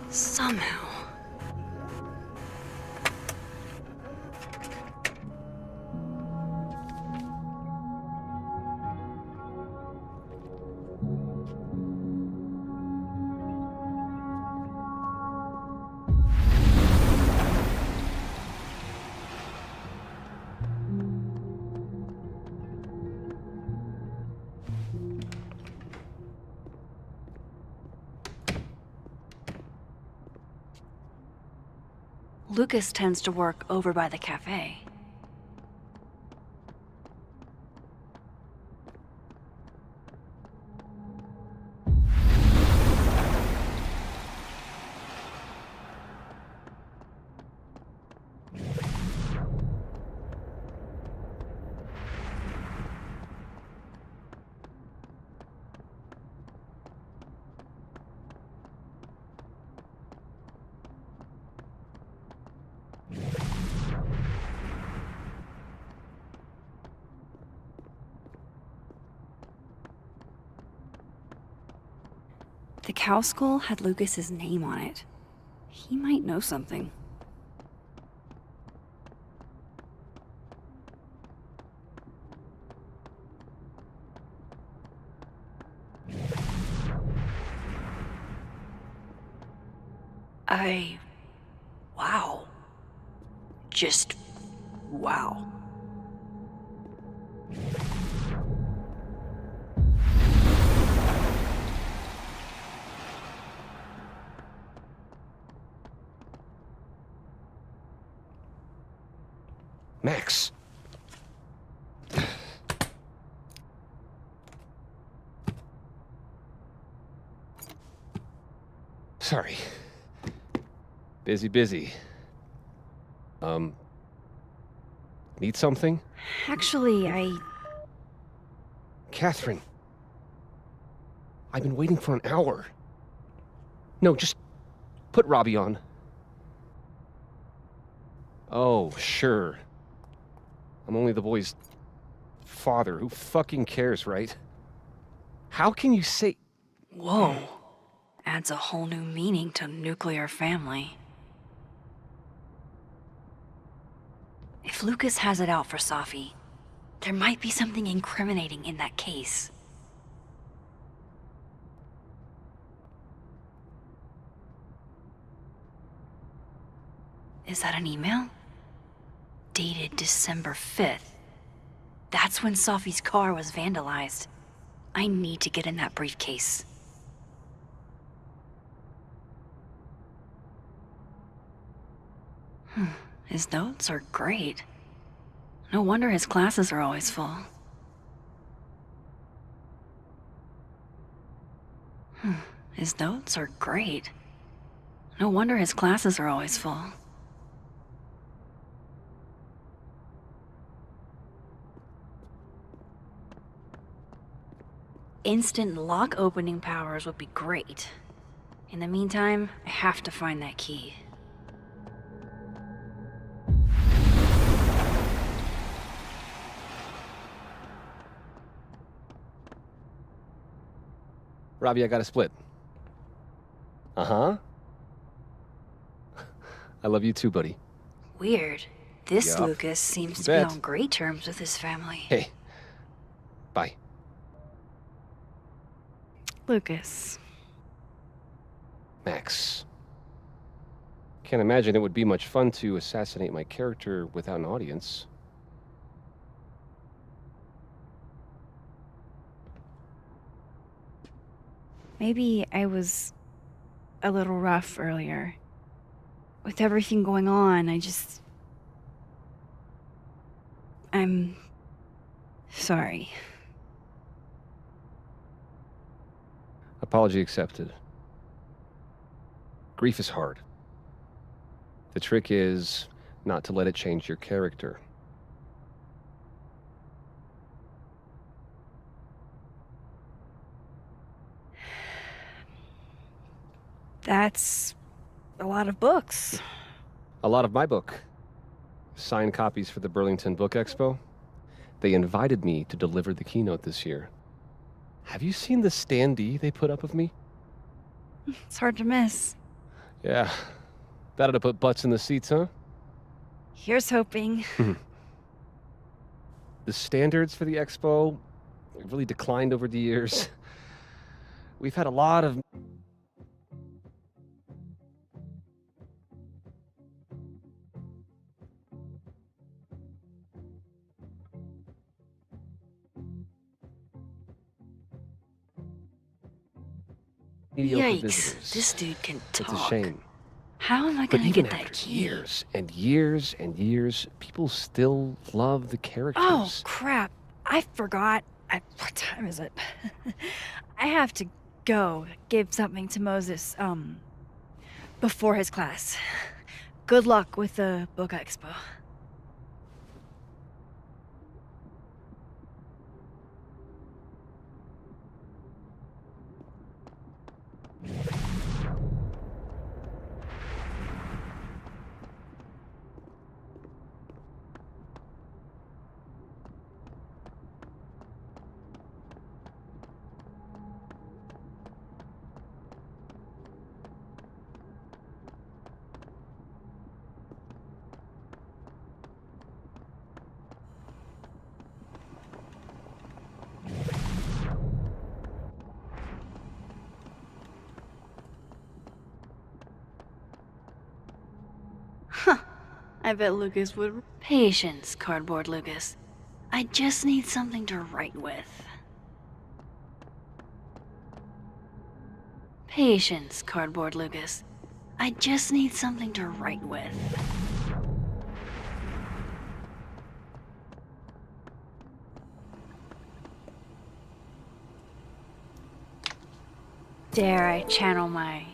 Somehow. Lucas tends to work over by the cafe. The cow skull had Lucas's name on it. He might know something. Wow. Just wow. Max. Sorry. Busy. Need something? Actually, Catherine. I've been waiting for an hour. No, just put Robbie on. Oh, sure. I'm only the boy's father. Who fucking cares, right? How can you say... Whoa. Adds a whole new meaning to nuclear family. If Lucas has it out for Safi, there might be something incriminating in that case. Is that an email? dated December 5th. That's when Sophie's car was vandalized. I need to get in that briefcase. His notes are great. No wonder his classes are always full. His notes are great. No wonder his classes are always full. Instant lock opening powers would be great. In the meantime, I have to find that key. Robbie, I got a split. Uh-huh. I love you too, buddy. Weird. This Yup. Lucas seems You to be bet. on great terms with his family. Hey. Bye. Lucas. Max. Can't imagine it would be much fun to assassinate my character without an audience. Maybe I was a little rough earlier. With everything going on, I'm sorry. Apology accepted. Grief is hard. The trick is not to let it change your character. That's a lot of books. A lot of my book. Signed copies for the Burlington Book Expo. They invited me to deliver the keynote this year. Have you seen the standee they put up of me? It's hard to miss. Yeah. That ought to put butts in the seats, huh? Here's hoping. The standards for the expo have really declined over the years. We've had a lot of mediocre Yikes, visitors. this dude can talk. It's a shame. How am I But gonna even get that after key? years and years and years, people still love the characters. Oh, crap. I forgot. What time is it? I have to go give something to Moses, before his class. Good luck with the book expo. Huh. I bet Lucas would. Patience, Cardboard Lucas. I just need something to write with. Patience, Cardboard Lucas. I just need something to write with. Dare I channel my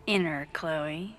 inner Chloe?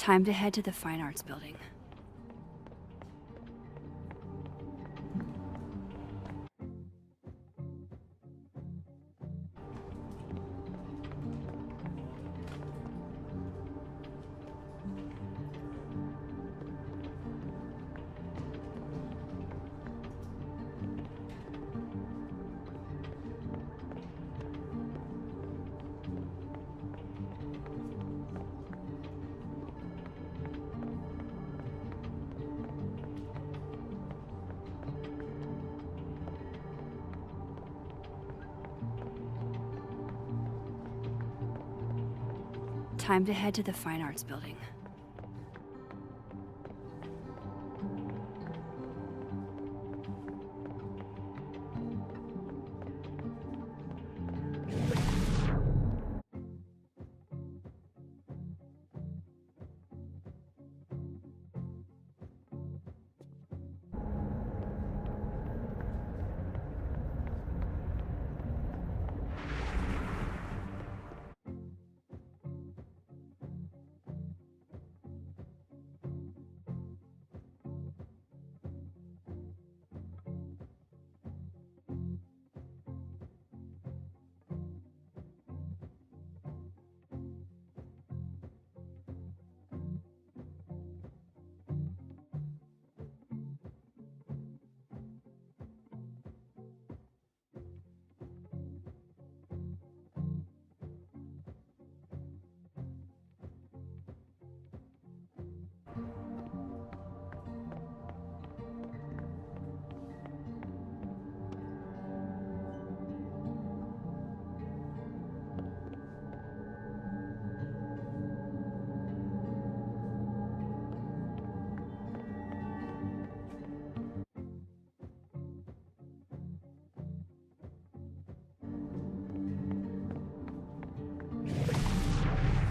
Time to head to the Fine Arts Building. Time to head to the Fine Arts Building.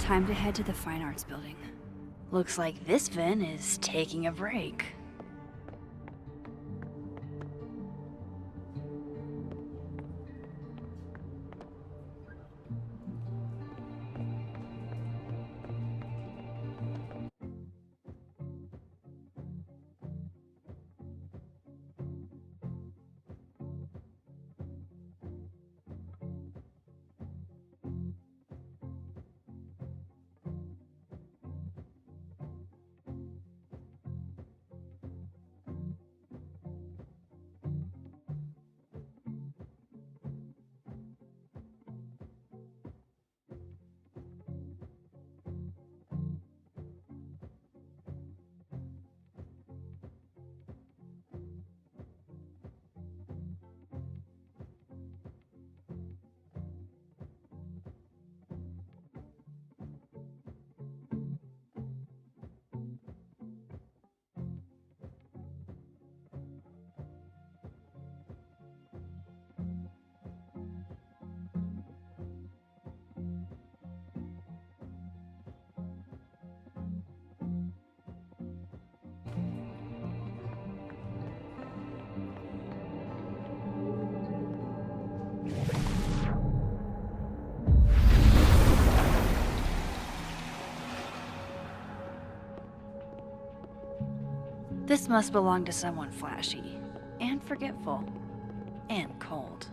Time to head to the Fine Arts Building. Looks like this Vin is taking a break. This must belong to someone flashy, and forgetful, and cold.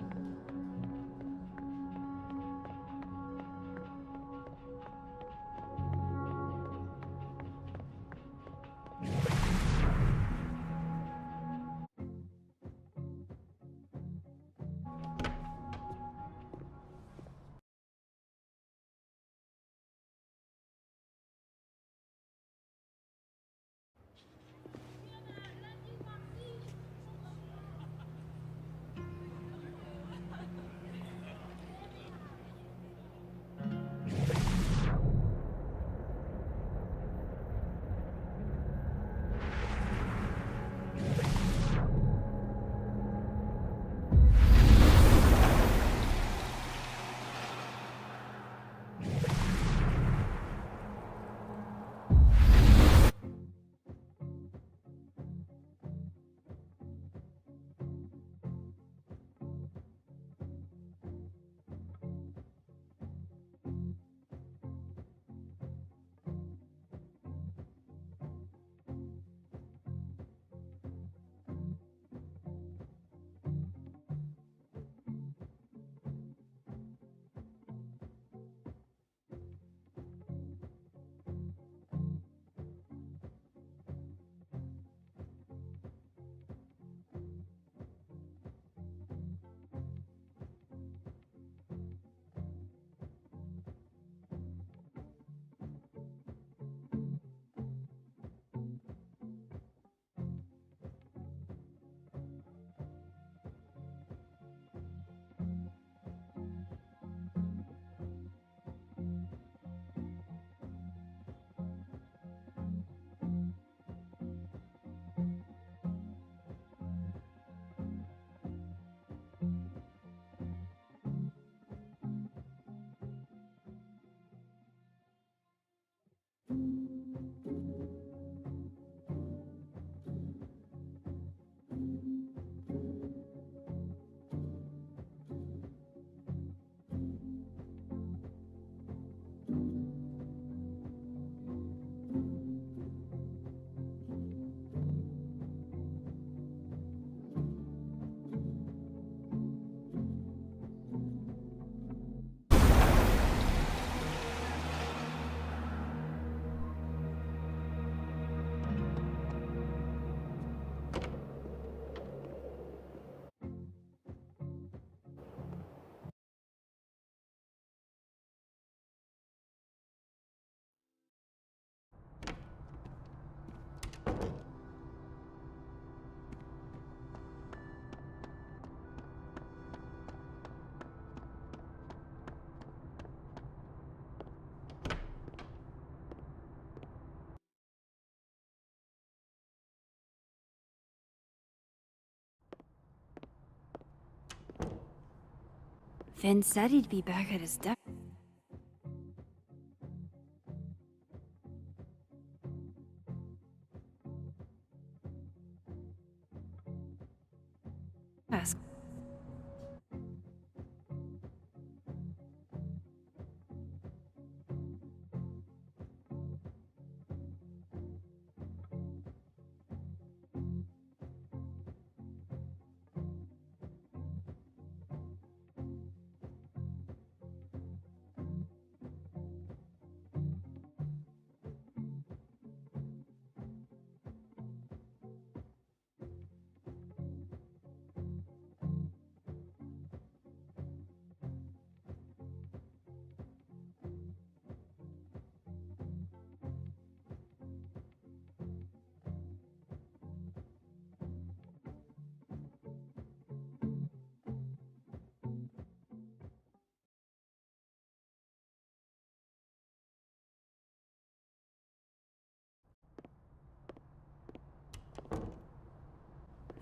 Vin said he'd be back at his desk.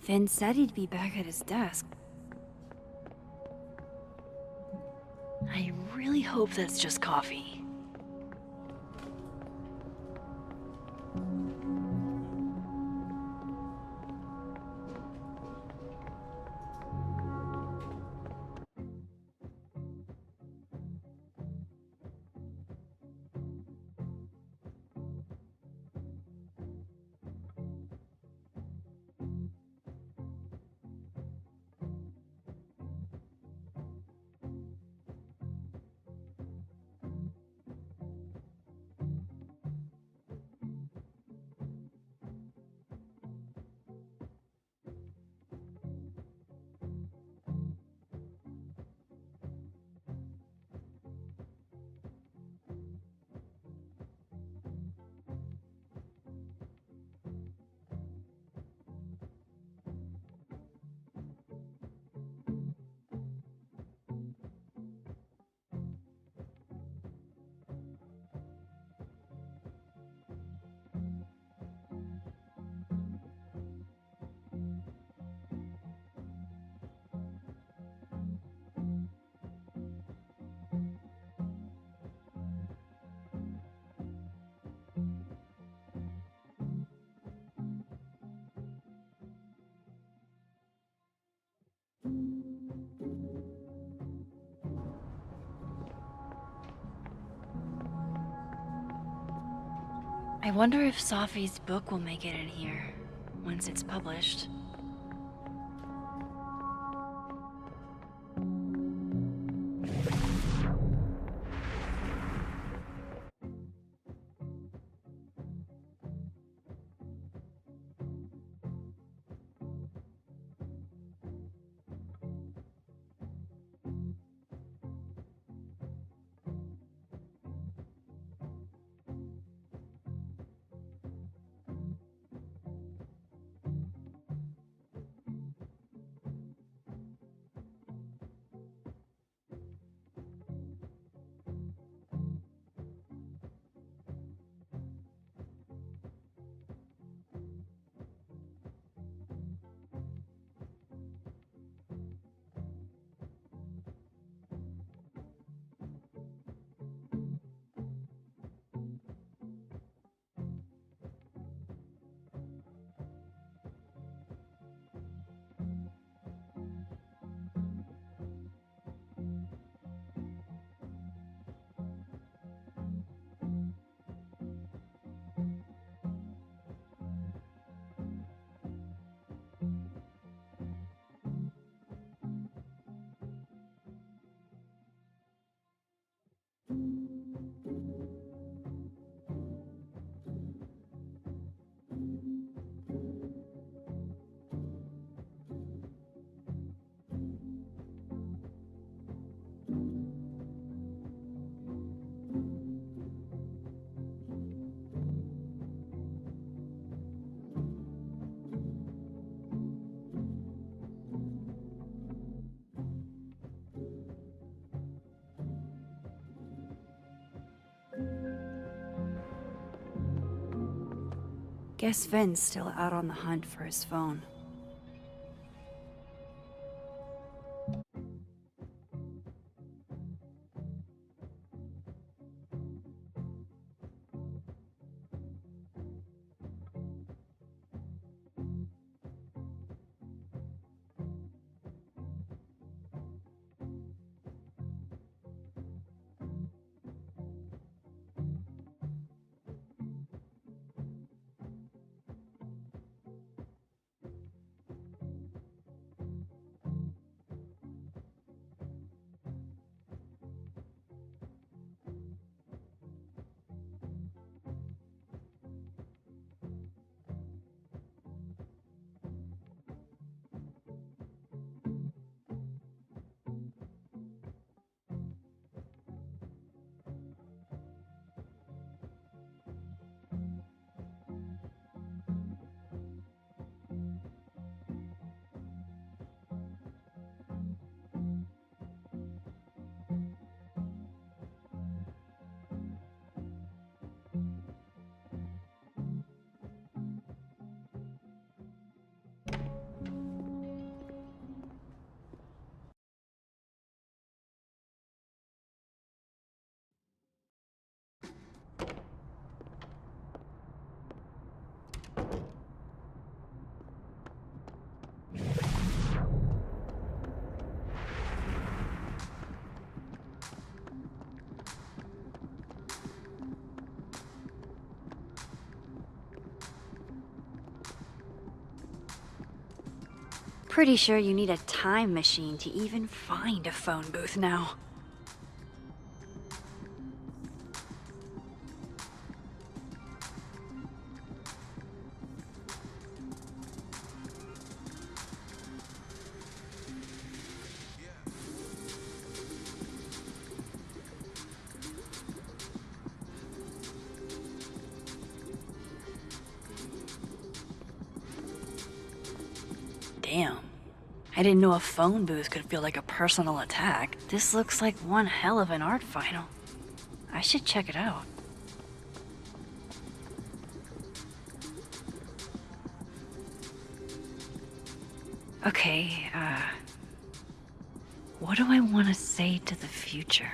Vin said he'd be back at his desk. I really hope that's just coffee. I wonder if Sophie's book will make it in here once it's published. Guess Vin's still out on the hunt for his phone. Pretty sure you need a time machine to even find a phone booth now. Damn. I didn't know a phone booth could feel like a personal attack. This looks like one hell of an art final. I should check it out. Okay, what do I want to say to the future?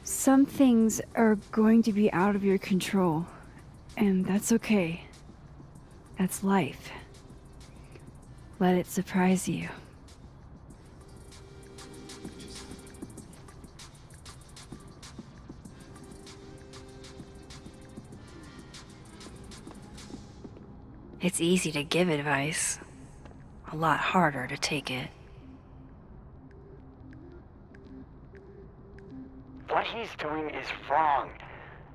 Some things are going to be out of your control, and that's okay. That's life. Let it surprise you. It's easy to give advice, a lot harder to take it. What he's doing is wrong.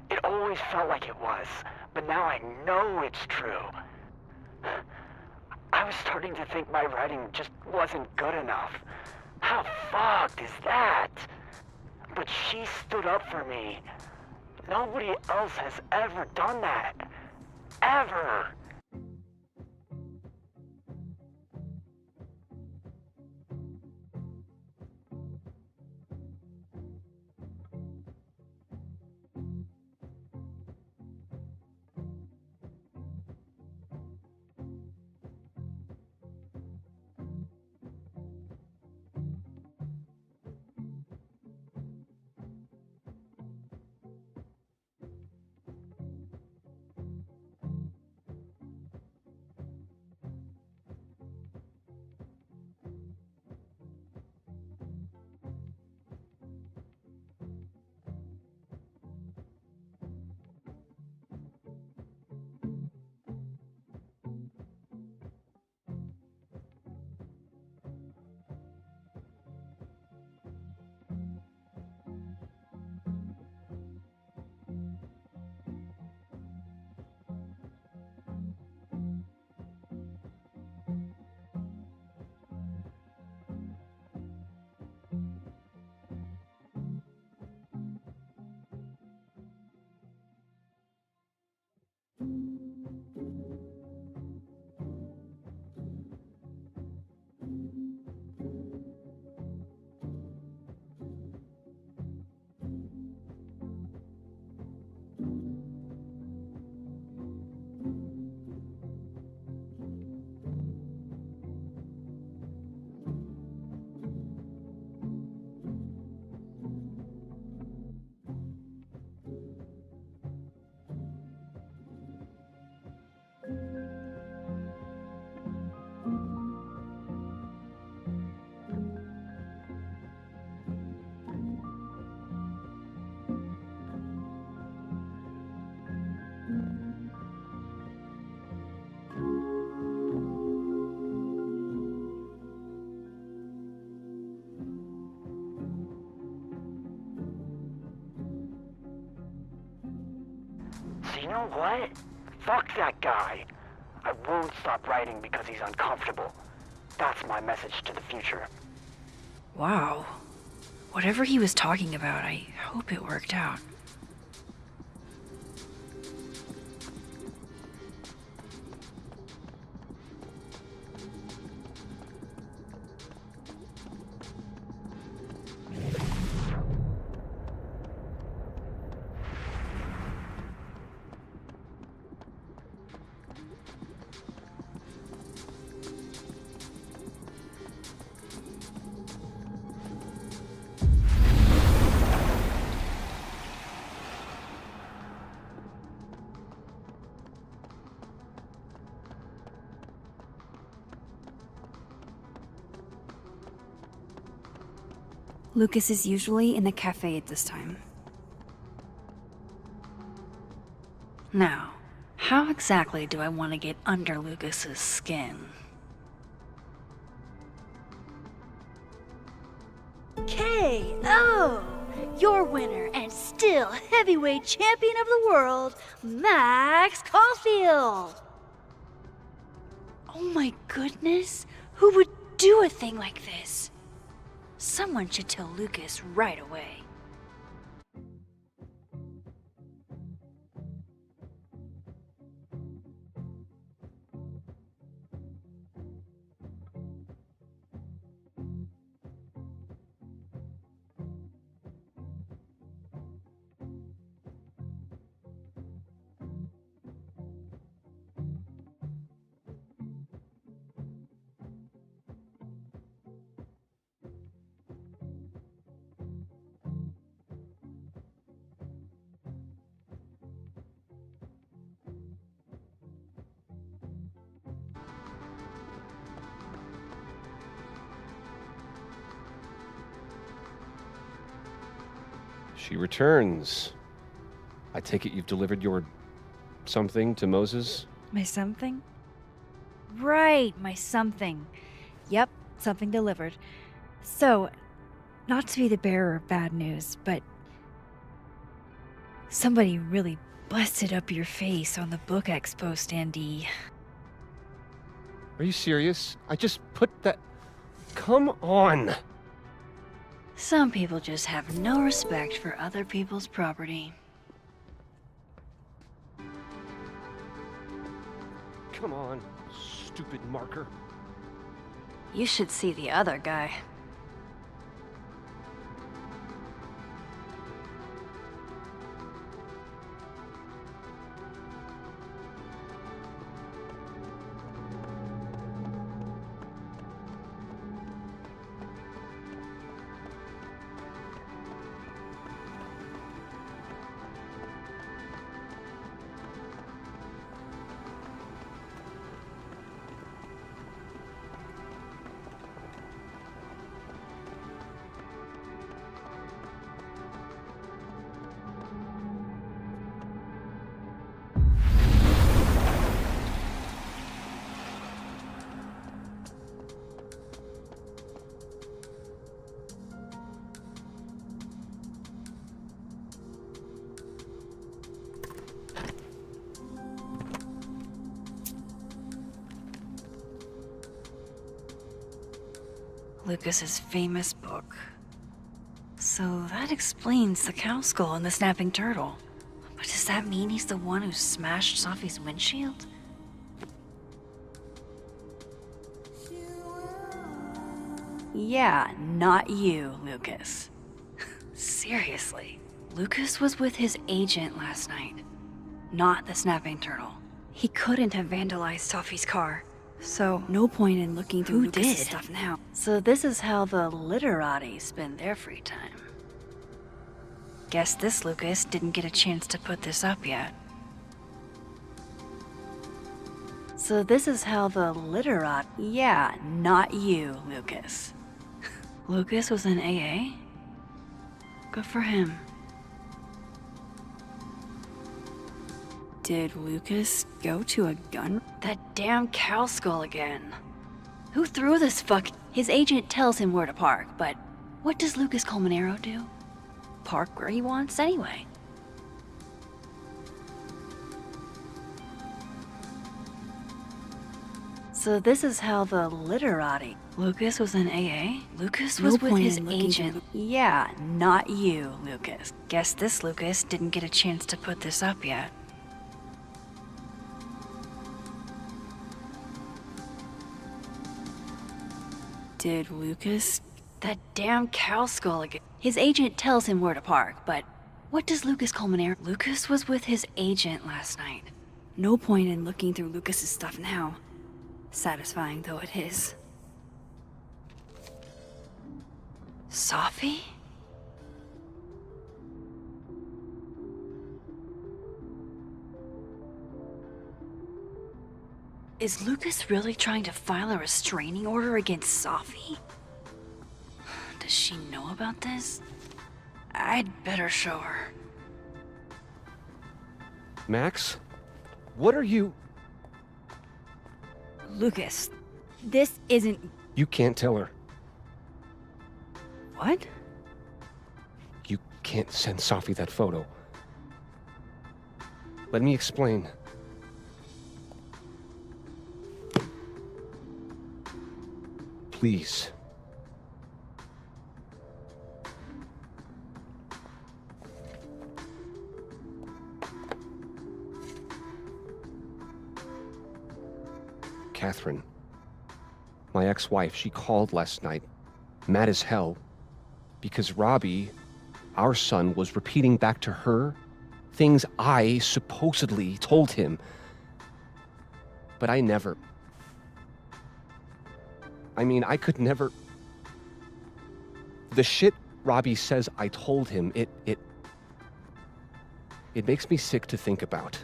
It always felt like it was, but now I know it's true. I was starting to think my writing just wasn't good enough. How fucked is that? But she stood up for me. Nobody else has ever done that. Ever. So you know what? Fuck that guy. I won't stop writing because he's uncomfortable. That's my message to the future. Wow. Whatever he was talking about, I hope it worked out. Lucas is usually in the cafe at this time. Now, how exactly do I want to get under Lucas's skin? KO! Your winner and still heavyweight champion of the world, Max Caulfield! Oh my goodness, who would do a thing like this? Someone should tell Lucas right away. She returns. I take it you've delivered your something to Moses? My something? Right, my something. Yep, something delivered. So, not to be the bearer of bad news, but somebody really busted up your face on the book expo standee. Are you serious? I just put that... Come on! Some people just have no respect for other people's property. Come on, stupid marker. You should see the other guy. Lucas's famous book. So that explains the cow skull and the snapping turtle. But does that mean he's the one who smashed Sophie's windshield? Yeah, not you, Lucas. Seriously. Lucas was with his agent last night, not the snapping turtle. He couldn't have vandalized Sophie's car. So, no point in looking through Lucas's stuff now. So this is how the literati spend their free time. Guess this Lucas didn't get a chance to put this up yet. So this is how the literati... Yeah, not you, Lucas. Lucas was in AA? Good for him. Did Lucas go to a gun? That damn cow skull again. Who threw this fuck? His agent tells him where to park, but what does Lucas Colmenero do? Park where he wants anyway. So this is how the literati... Lucas was in AA? Lucas was with his agent. Yeah, not you, Lucas. Guess this Lucas didn't get a chance to put this up yet. Did Lucas... That damn cow skull again. His agent tells him where to park, but what does Lucas Colmenero... Lucas was with his agent last night. No point in looking through Lucas's stuff now. Satisfying though it is. Sophie? Is Lucas really trying to file a restraining order against Sophie? Does she know about this? I'd better show her. Max? What are you... Lucas, this isn't... You can't tell her. What? You can't send Sophie that photo. Let me explain. Please. Catherine, my ex-wife, she called last night, mad as hell, because Robbie, our son, was repeating back to her things I supposedly told him. But I never... I mean, I could never... The shit Robbie says I told him, it makes me sick to think about.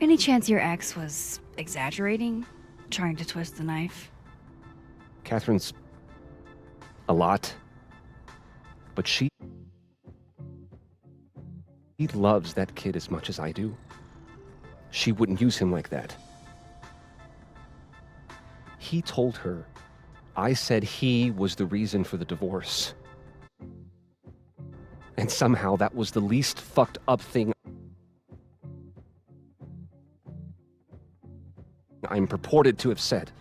Any chance your ex was exaggerating? Trying to twist the knife? Catherine's a lot, but she loves that kid as much as I do. She wouldn't use him like that. He told her I said he was the reason for the divorce. And somehow that was the least fucked up thing I'm purported to have said.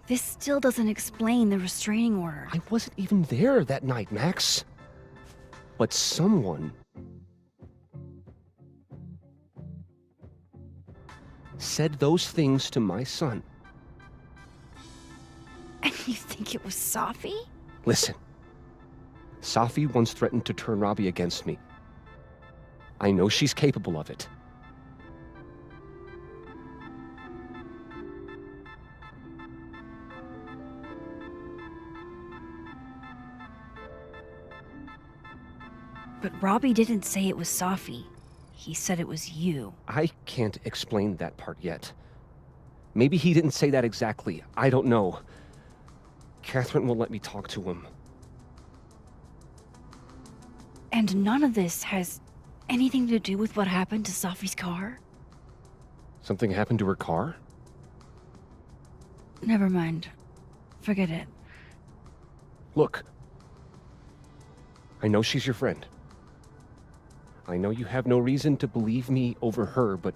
This still doesn't explain the restraining order. I wasn't even there that night, Max. But someone said those things to my son. And you think it was Safi? Listen, Safi once threatened to turn Robbie against me. I know she's capable of it. But Robbie didn't say it was Safi. He said it was you. I can't explain that part yet. Maybe he didn't say that exactly. I don't know. Catherine won't let me talk to him. And none of this has anything to do with what happened to Safi's car? Something happened to her car? Never mind. Forget it. Look. I know she's your friend. I know you have no reason to believe me over her, but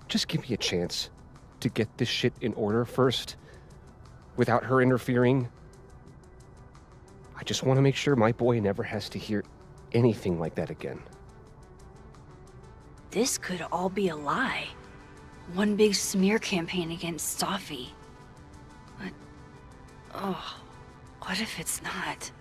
just give me a chance to get this shit in order first, without her interfering. I just want to make sure my boy never has to hear anything like that again. This could all be a lie. One big smear campaign against Safi. But, oh, what if it's not?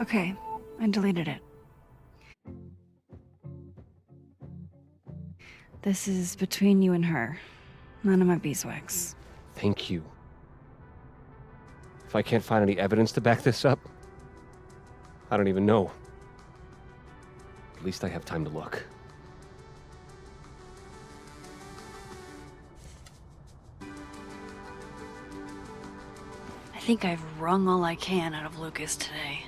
Okay, I deleted it. This is between you and her. None of my beeswax. Thank you. If I can't find any evidence to back this up, I don't even know. At least I have time to look. I think I've wrung all I can out of Lucas today.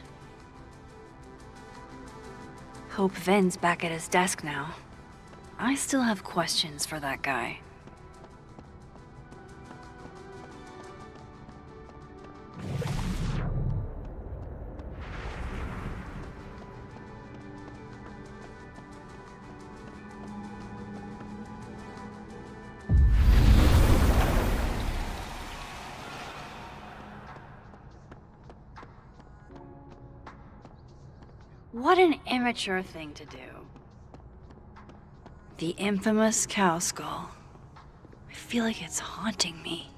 Hope Ven's back at his desk now. I still have questions for that guy. What an immature thing to do. The infamous cow skull. I feel like it's haunting me.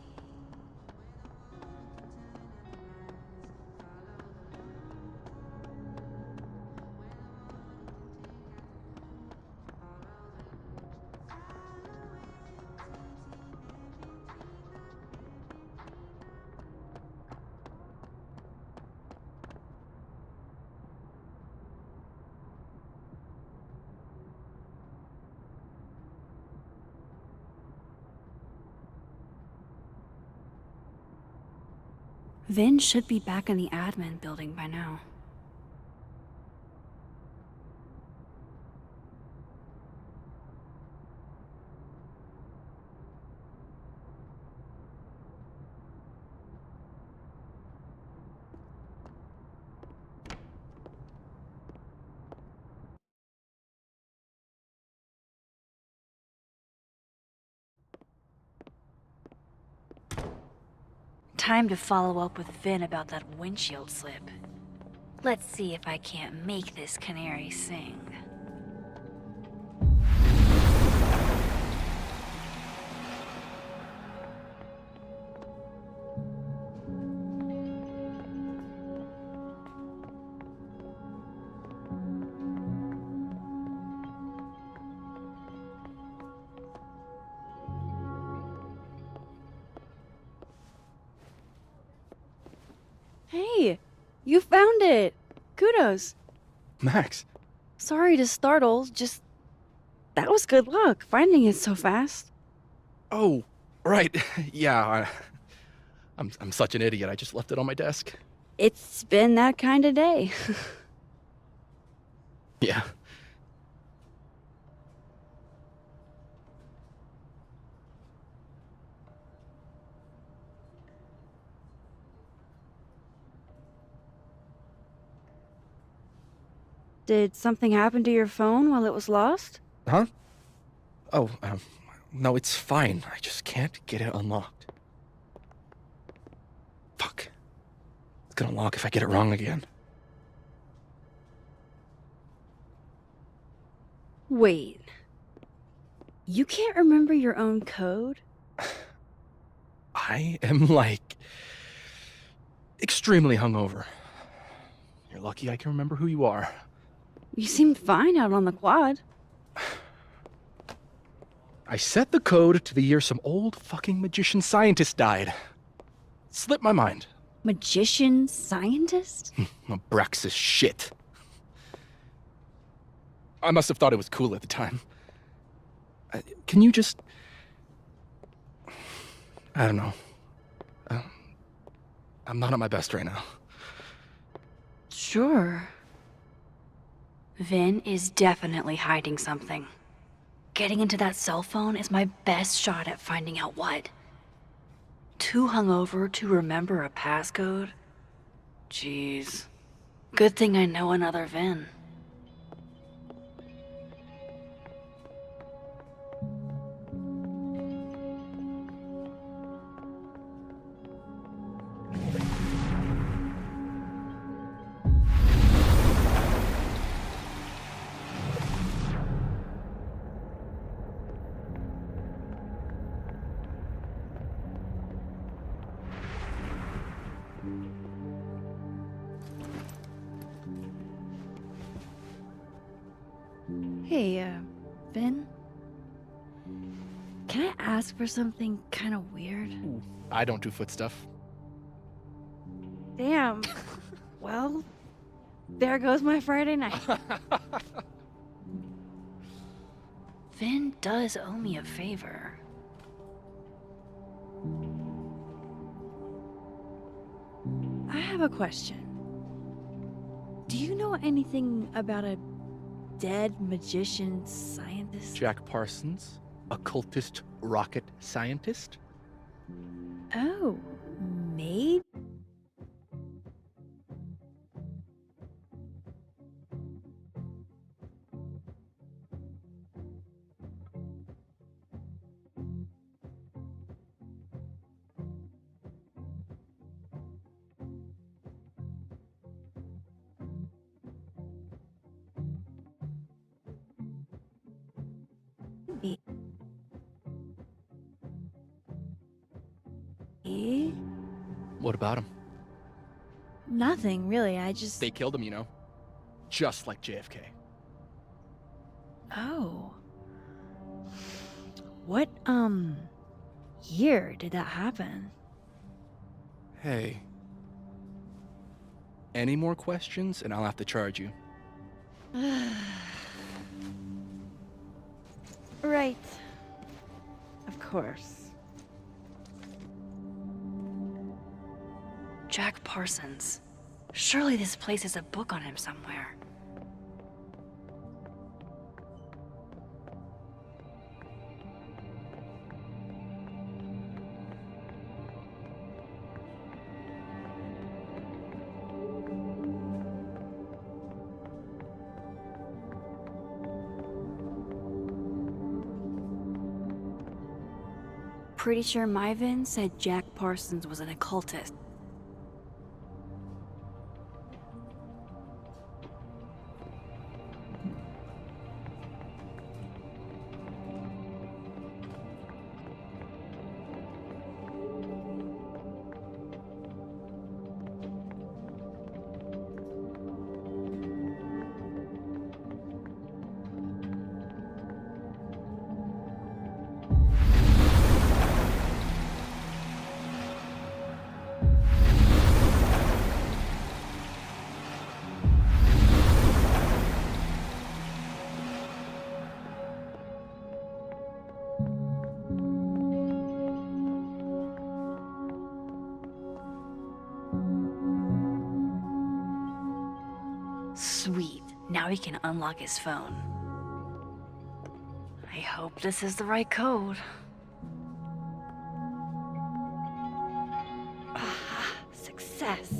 Vin should be back in the admin building by now. Time to follow up with Vin about that windshield slip. Let's see if I can't make this canary sing. Hey, you found it! Kudos! Max. Sorry to startle, just... that was good luck, finding it so fast. Oh, right. Yeah, I'm such an idiot. I just left it on my desk. It's been that kind of day. Yeah. Did something happen to your phone while it was lost? Huh? Oh, no, it's fine. I just can't get it unlocked. Fuck. It's gonna lock if I get it wrong again. Wait. You can't remember your own code? I am, like, extremely hungover. You're lucky I can remember who you are. You seemed fine out on the quad. I set the code to the year some old fucking magician scientist died. Slipped my mind. Magician scientist? Abraxas shit. I must have thought it was cool at the time. Can you just... I don't know. I'm not at my best right now. Sure. Vin is definitely hiding something. Getting into that cell phone is my best shot at finding out what. Too hungover to remember a passcode? Jeez. Good thing I know another Vin. Hey, Vin? Can I ask for something kind of weird? I don't do foot stuff. Damn. Well, there goes my Friday night. Vin does owe me a favor. I have a question. Do you know anything about a dead magician scientist? Jack Parsons, occultist rocket scientist. Oh, maybe? What about him? Nothing, really. I just... They killed him, you know. Just like JFK. Oh. What, year did that happen? Hey. Any more questions and I'll have to charge you. Right. Of course. Jack Parsons. Surely this place has a book on him somewhere. Pretty sure my Vin said Jack Parsons was an occultist. Sweet. Now he can unlock his phone. I hope this is the right code. Ah, success.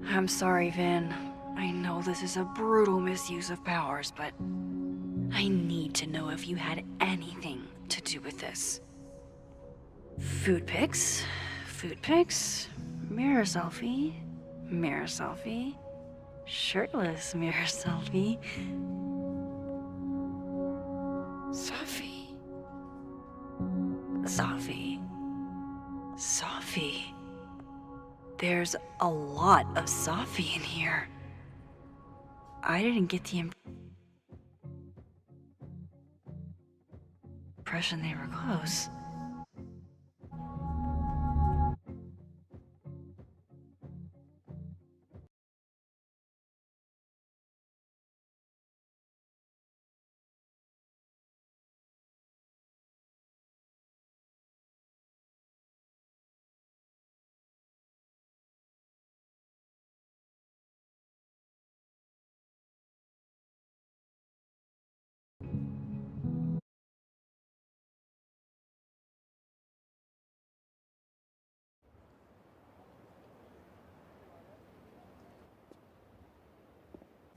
I'm sorry, Vin. I know this is a brutal misuse of powers, but I need to know if you had anything to do with this. Food pics, mirror selfie, shirtless mirror selfie. Sophie. There's a lot of Sophie in here. I didn't get the impression they were close.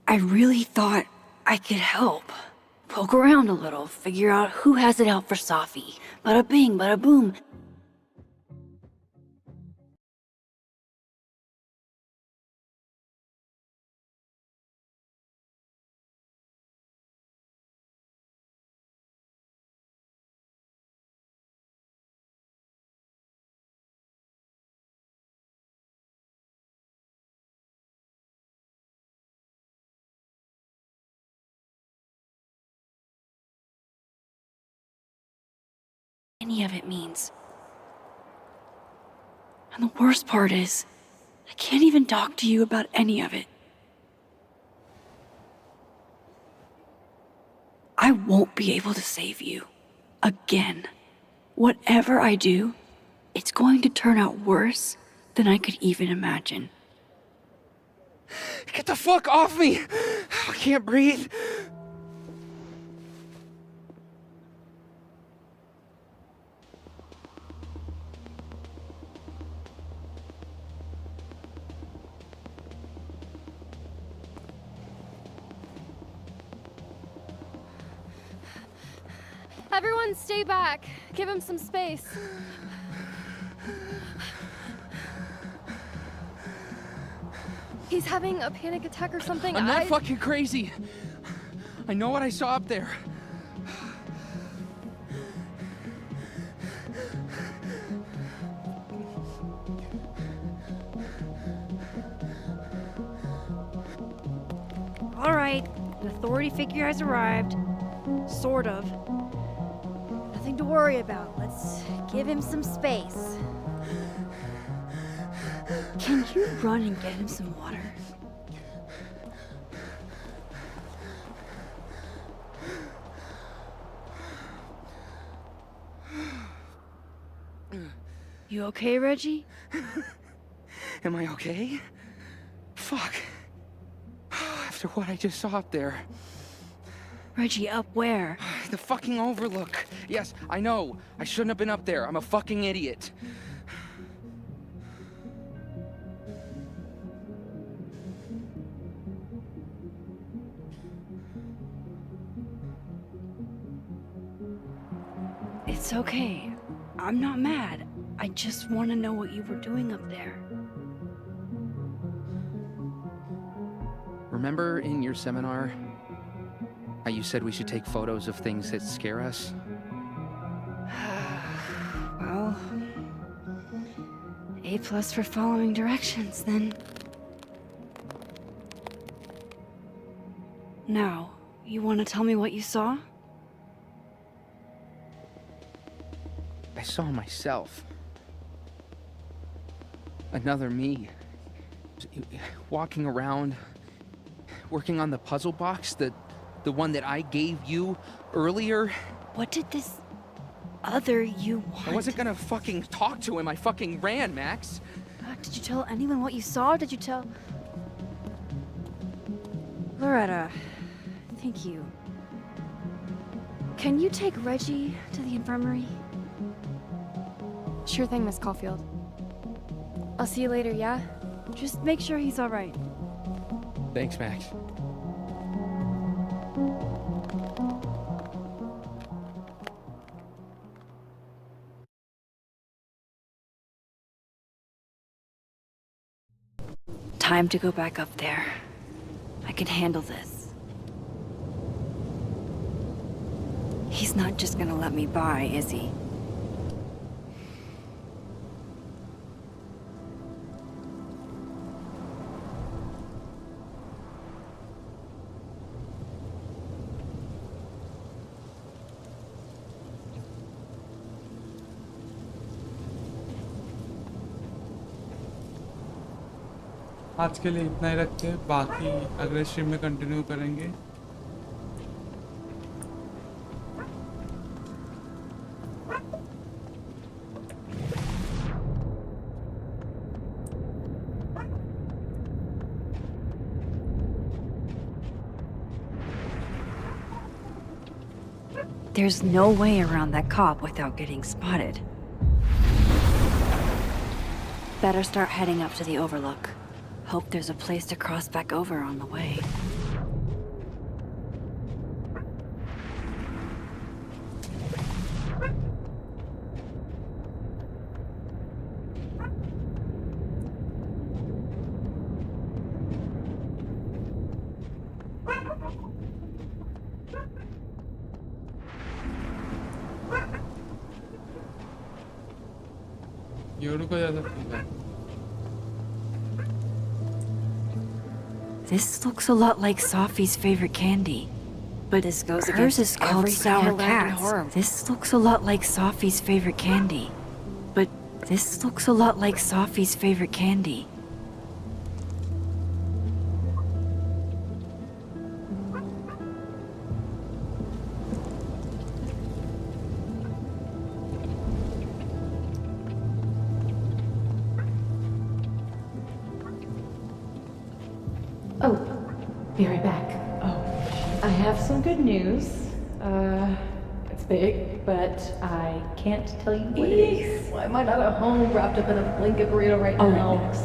I really thought I could help. Poke around a little, figure out who has it out for Sophie. Bada bing, bada boom. any of it means. And the worst part is, I can't even talk to you about any of it. I won't be able to save you. Again. Whatever I do, it's going to turn out worse than I could even imagine. Get the fuck off me! I can't breathe. Everyone stay back. Give him some space. He's having a panic attack or something. I'm not fucking crazy. I know what I saw up there. All right, an authority figure has arrived. Sort of. Nothing to worry about. Let's give him some space. Can you run and get him some water? You okay, Reggie? Am I okay? Fuck. After what I just saw up there. Reggie, up where? The fucking overlook. Yes, I know. I shouldn't have been up there. I'm a fucking idiot. It's okay. I'm not mad. I just want to know what you were doing up there. Remember in your seminar how you said we should take photos of things that scare us? Well, A+ for following directions, then. Now, you want to tell me what you saw? I saw myself. Another me. Walking around, working on the puzzle box, the one that I gave you earlier. What did this other you want? I wasn't gonna fucking talk to him. I fucking ran, Max. Did you tell anyone what you saw? Did you tell... Loretta, thank you. Can you take Reggie to the infirmary? Sure thing, Miss Caulfield. I'll see you later, yeah? Just make sure he's all right. Thanks, Max. Time to go back up there. I can handle this. He's not just gonna let me by, is he? आज के लिए इतना ही रखते हैं, बाकी अगले stream में continue करेंगे। There's no way around that cop without getting spotted. Better start heading up to the overlook. Hope there's a place to cross back over on the way. This looks a lot like Safi's favorite candy. But this goes hers against is called every sour American cats. horror. This looks a lot like Sophie's favorite candy. But this looks a lot like Sophie's favorite candy. Oh, be right back. Oh, I have some good news. It's big, but I can't tell you what it is. Why am I not at home wrapped up in a blanket burrito right now? Max,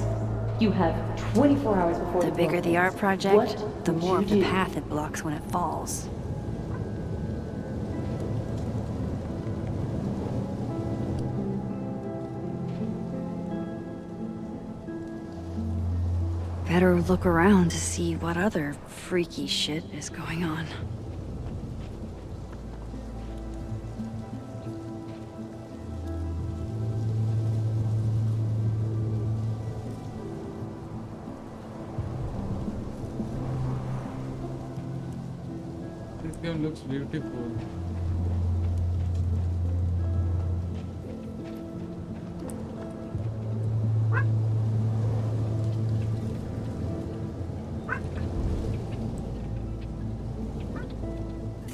you have 24 hours before The bigger the art project, What the would more you of the do? path it blocks when it falls. Better look around to see what other freaky shit is going on. This game looks beautiful.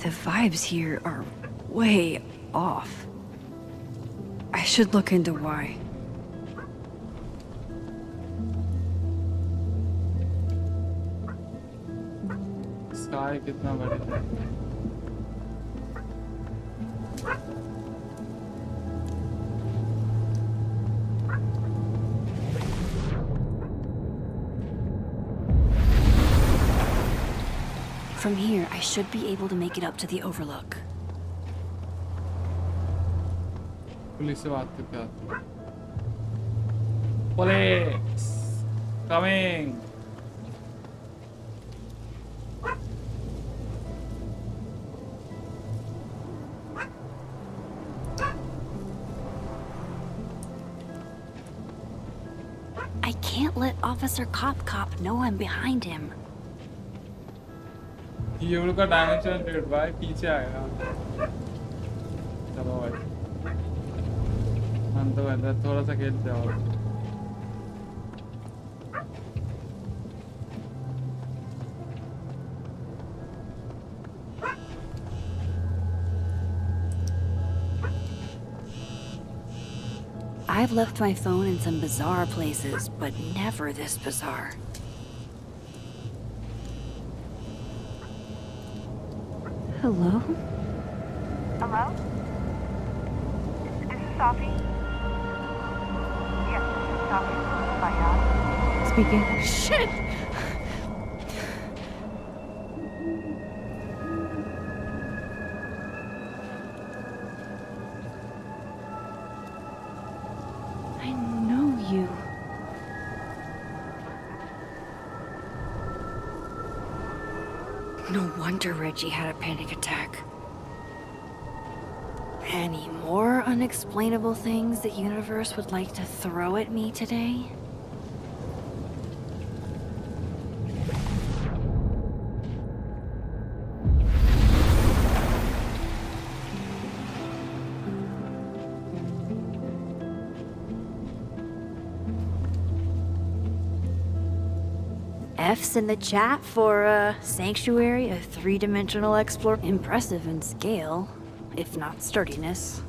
The vibes here are way off. I should look into why. Sky कितना बड़ी है? From here, I should be able to make it up to the overlook. Police से बात करके आते हैं। Police coming. I can't let Officer Cop know I'm behind him. ये उनका डायमेंशन रेट भाई पीछे आएगा। चलो भाई हम तो पहले थोड़ा सा खेलते हैं और I've left my phone in some bizarre places, but never this bizarre. Hello? Hello? This is Sophie. Yes, this is Sophie. Speaking. Shit! I know you. No wonder Reggie had a panic attack. Any more unexplainable things the universe would like to throw at me today? F's in the chat for Sanctuary, a three-dimensional explore. Impressive in scale, if not sturdiness.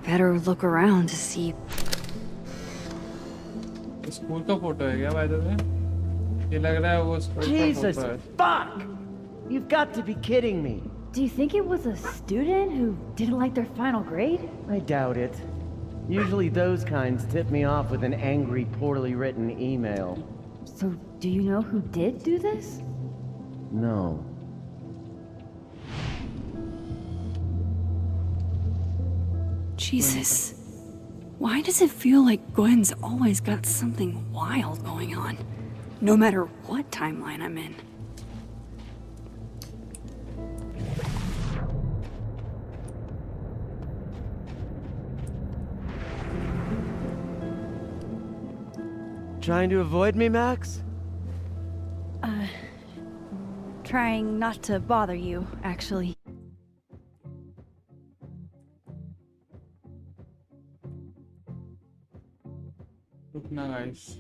Better look around to see. School का photo है क्या by the way? ये लग रहा है वो school का Jesus, photo है। fuck! You've got to be kidding me. Do you think it was a student who didn't like their final grade? I doubt it. Usually those kinds tip me off with an angry, poorly written email. So, do you know who did do this? No. Jesus. Why does it feel like Gwen's always got something wild going on? No matter what timeline I'm in. Trying to avoid me, Max? Trying not to bother you, actually. रुकना guys.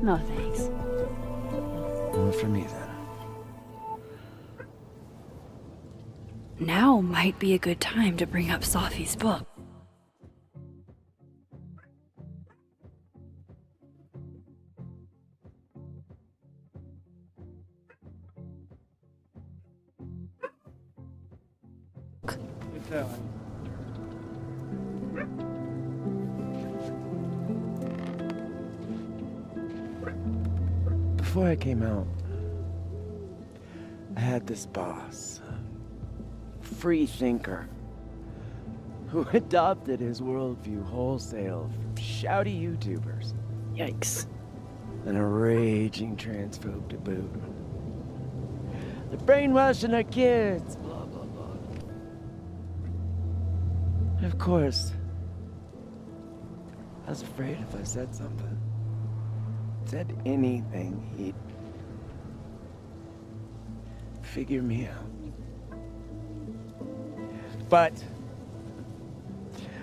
No thanks. More for me then. Now might be a good time to bring up Safi's book. Before I came out, I had this boss, a free thinker, who adopted his worldview wholesale from shouty YouTubers. Yikes. And a raging transphobe to boot. They're brainwashing our kids, blah, blah, blah. And of course, I was afraid if I said something, said anything, he'd figure me out. But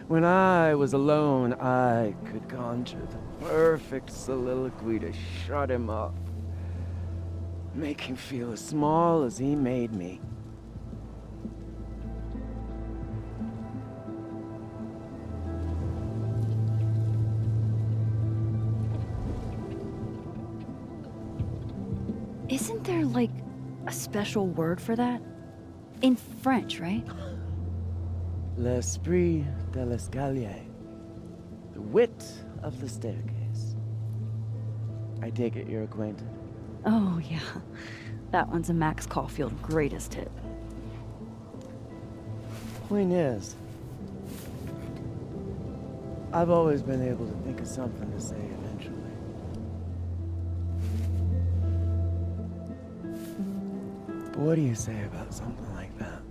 when I was alone, I could conjure the perfect soliloquy to shut him up, make him feel as small as he made me. Isn't there, like, a special word for that? In French, right? L'esprit de l'escalier. The wit of the staircase. I take it you're acquainted. Oh, yeah. That one's a Max Caulfield greatest hit. Point is, I've always been able to think of something to say eventually. But what do you say about something like that?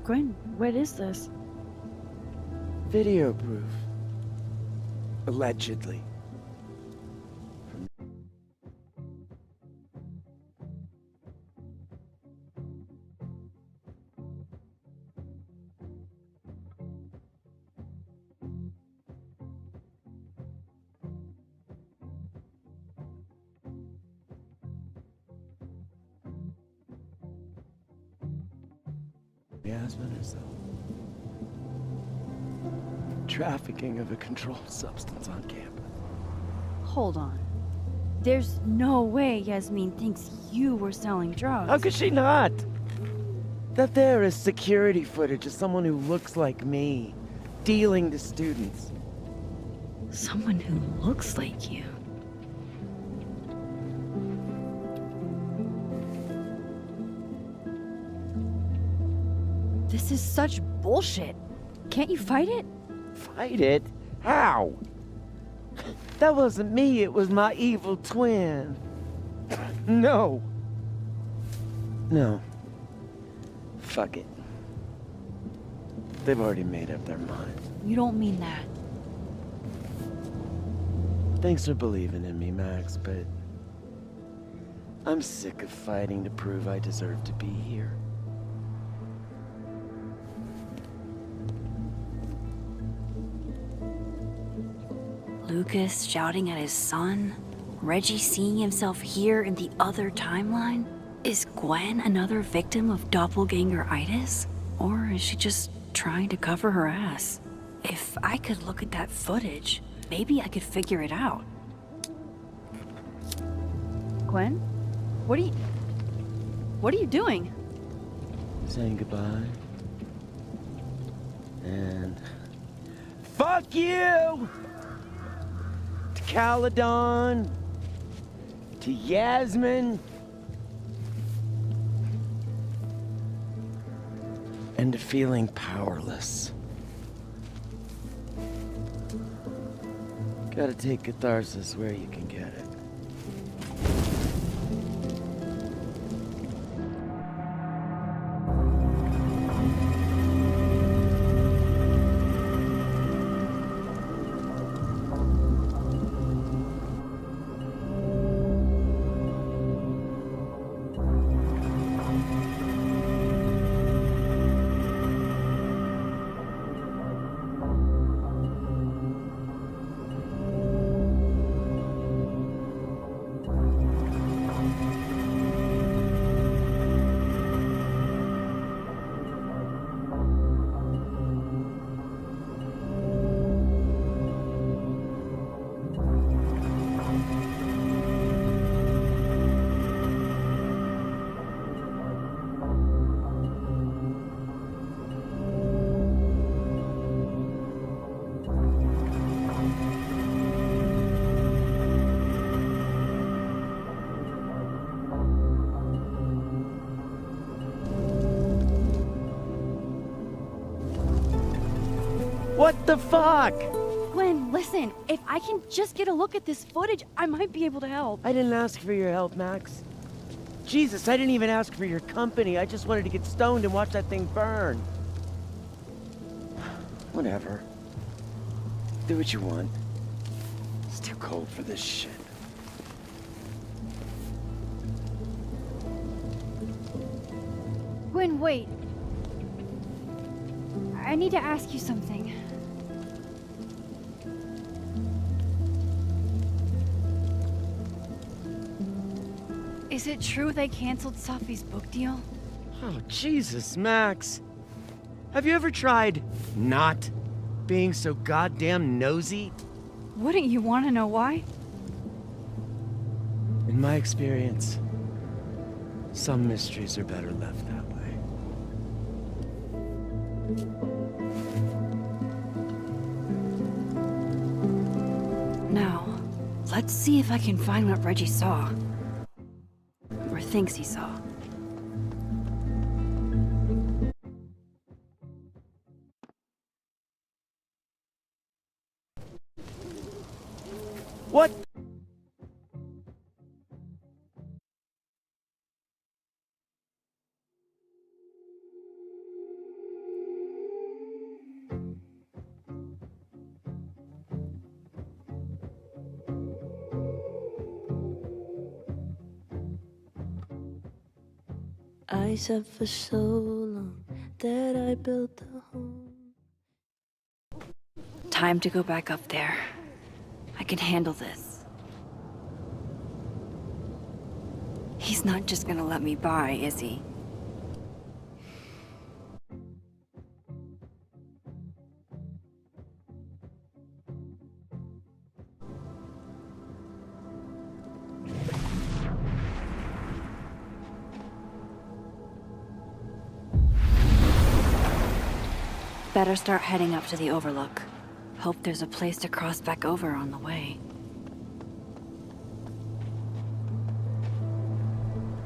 Gwen, what is this? Video proof. Allegedly. Yasmin herself. Trafficking of a controlled substance on campus. Hold on. There's no way Yasmin thinks you were selling drugs. How could she not? That there is security footage of someone who looks like me, dealing to students. Someone who looks like you. This is such bullshit. Can't you fight it? Fight it? How? That wasn't me, it was my evil twin. No. No. Fuck it. They've already made up their minds. You don't mean that. Thanks for believing in me, Max, but I'm sick of fighting to prove I deserve to be here. Lucas shouting at his son? Reggie seeing himself here in the other timeline? Is Gwen another victim of doppelganger-itis? Or is she just trying to cover her ass? If I could look at that footage, maybe I could figure it out. Gwen? What are you doing? Saying goodbye. And fuck you! To Caledon, to Yasmin, and to feeling powerless. Gotta take catharsis where you can get it. What the fuck? Gwen, listen. If I can just get a look at this footage, I might be able to help. I didn't ask for your help, Max. Jesus, I didn't even ask for your company. I just wanted to get stoned and watch that thing burn. Whatever. Do what you want. It's too cold for this shit. Gwen, wait. I need to ask you something. Is it true they canceled Safi's book deal? Oh, Jesus, Max. Have you ever tried not being so goddamn nosy? Wouldn't you want to know why? In my experience, some mysteries are better left that way. Now, let's see if I can find what Reggie saw. Or thinks he saw. What? I said for so long that I built a home. Time to go back up there. I can handle this. He's not just gonna let me by, is he? Better start heading up to the Overlook. Hope there's a place to cross back over on the way.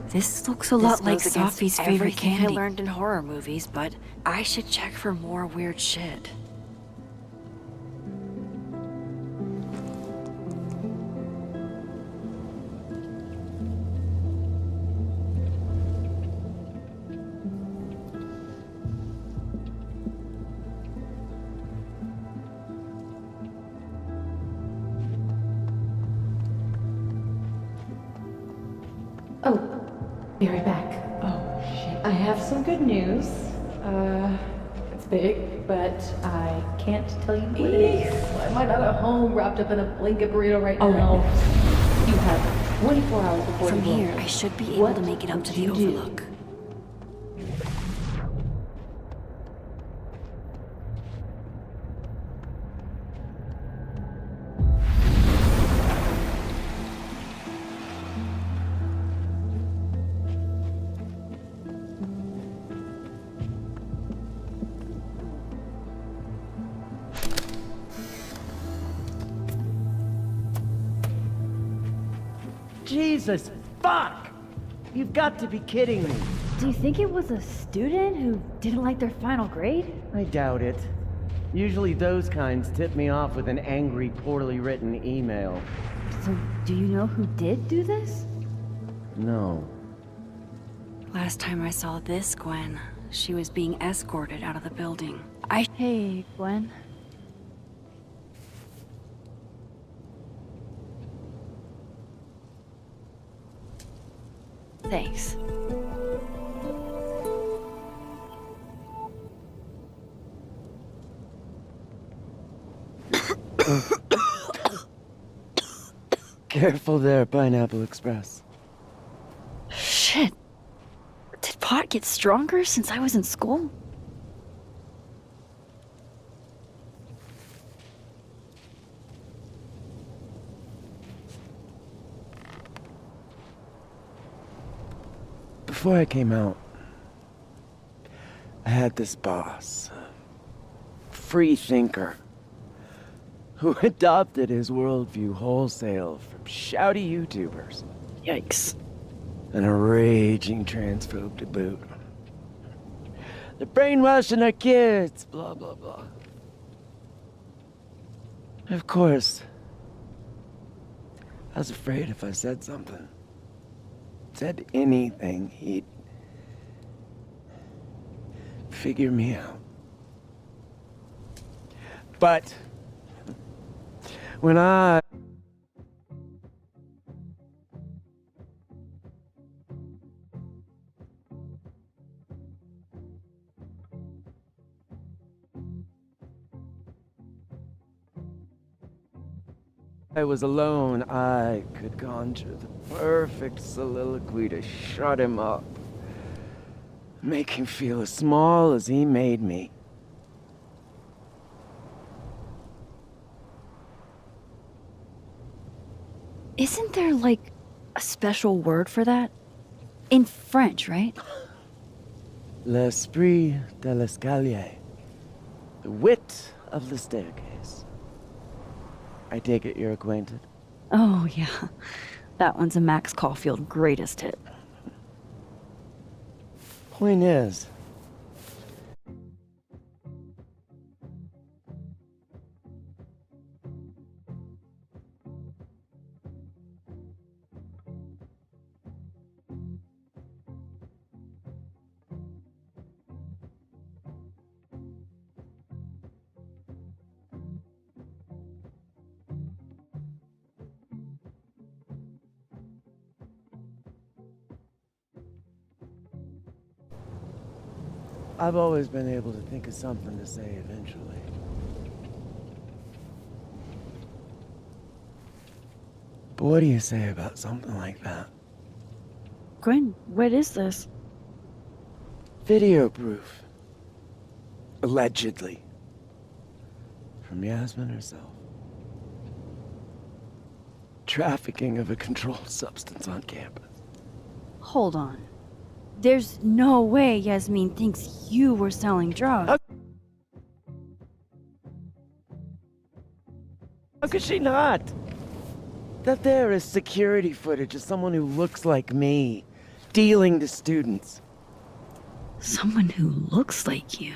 This looks a lot like Sophie's favorite candy. I learned in horror movies, but I should check for more weird shit. Oh, be right back. Oh, shit. I have some good news. It's big, but I can't tell you what it is. Why am I not at home wrapped up in a blanket burrito right now? You have 24 hours before From you roll. here, I should be able to make it up to the Overlook. Jesus, fuck! You've got to be kidding me. Do you think it was a student who didn't like their final grade? I doubt it. Usually those kinds tip me off with an angry, poorly written email. So, do you know who did do this? No. Last time I saw this Gwen, she was being escorted out of the building. Hey, Gwen. Thanks. Careful there, Pineapple Express. Shit. Did pot get stronger since I was in school? Before I came out, I had this boss, a free thinker, who adopted his worldview wholesale from shouty YouTubers. Yikes. And a raging transphobe to boot. They're brainwashing our kids, blah, blah, blah. Of course, I was afraid if I said something, said anything, he'd figure me out. But when I was alone, I could conjure the perfect soliloquy to shut him up. Make him feel as small as he made me. Isn't there, like, a special word for that? In French, right? L'esprit de l'escalier. The wit of the staircase. I take it you're acquainted? Oh, yeah. That one's a Max Caulfield greatest hit. Point is, I've always been able to think of something to say eventually. But what do you say about something like that? Gwen, what is this? Video proof. Allegedly. From Yasmin herself. Trafficking of a controlled substance on campus. Hold on. There's no way Yasmin thinks you were selling drugs. could she not? That there is security footage of someone who looks like me, dealing to students. Someone who looks like you.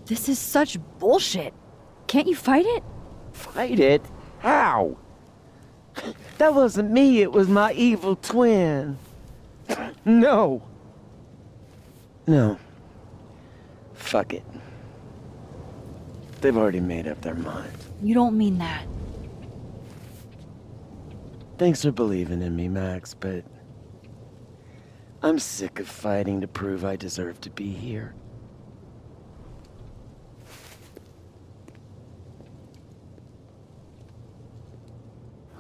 This is such bullshit. Can't you fight it? Fight it? How? That wasn't me, it was my evil twin. No. No. Fuck it. They've already made up their mind. You don't mean that. Thanks for believing in me, Max, but I'm sick of fighting to prove I deserve to be here.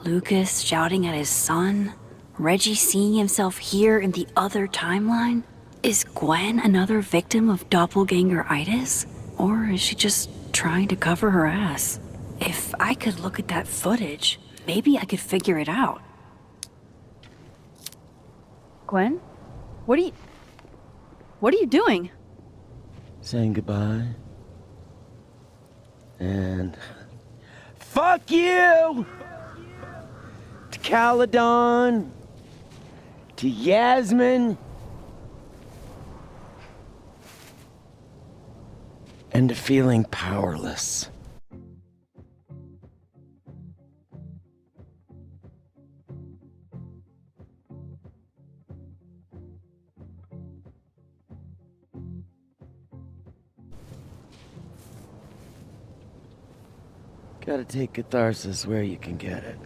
Lucas shouting at his son? Reggie seeing himself here in the other timeline? Is Gwen another victim of doppelganger-itis? Or is she just trying to cover her ass? If I could look at that footage, maybe I could figure it out. Gwen? What are you doing? Saying goodbye. And fuck you! To Caledon, to Yasmin, and to feeling powerless. Gotta take catharsis where you can get it.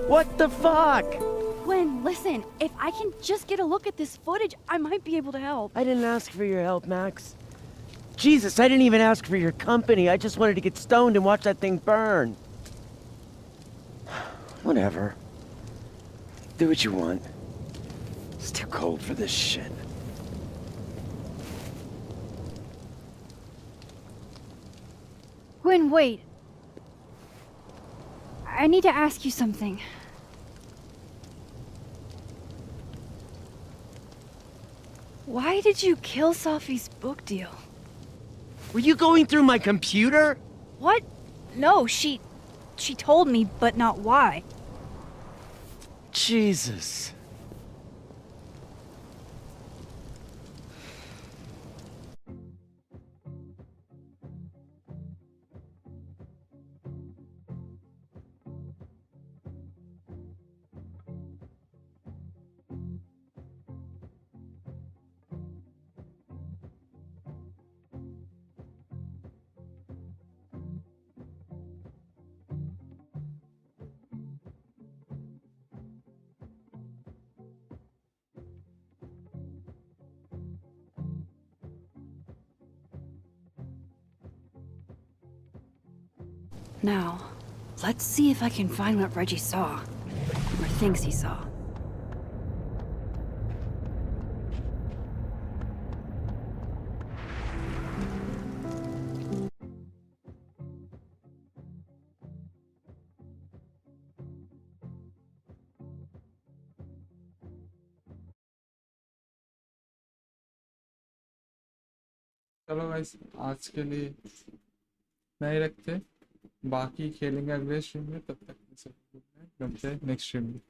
What the fuck? Gwen, listen. If I can just get a look at this footage, I might be able to help. I didn't ask for your help, Max. Jesus, I didn't even ask for your company. I just wanted to get stoned and watch that thing burn. Whatever. Do what you want. It's too cold for this shit. Gwen, wait. I need to ask you something. Why did you kill Safi's book deal? Were you going through my computer? What? No, she told me, but not why. Jesus. Now, let's see if I can find what Reggie saw. Or thinks he saw. चलो guys आज के लिए नहीं रखते, बाकी खेलेंगे अगले stream में। तब तक मिलते हैं नेक्स्ट स्ट्रीम में।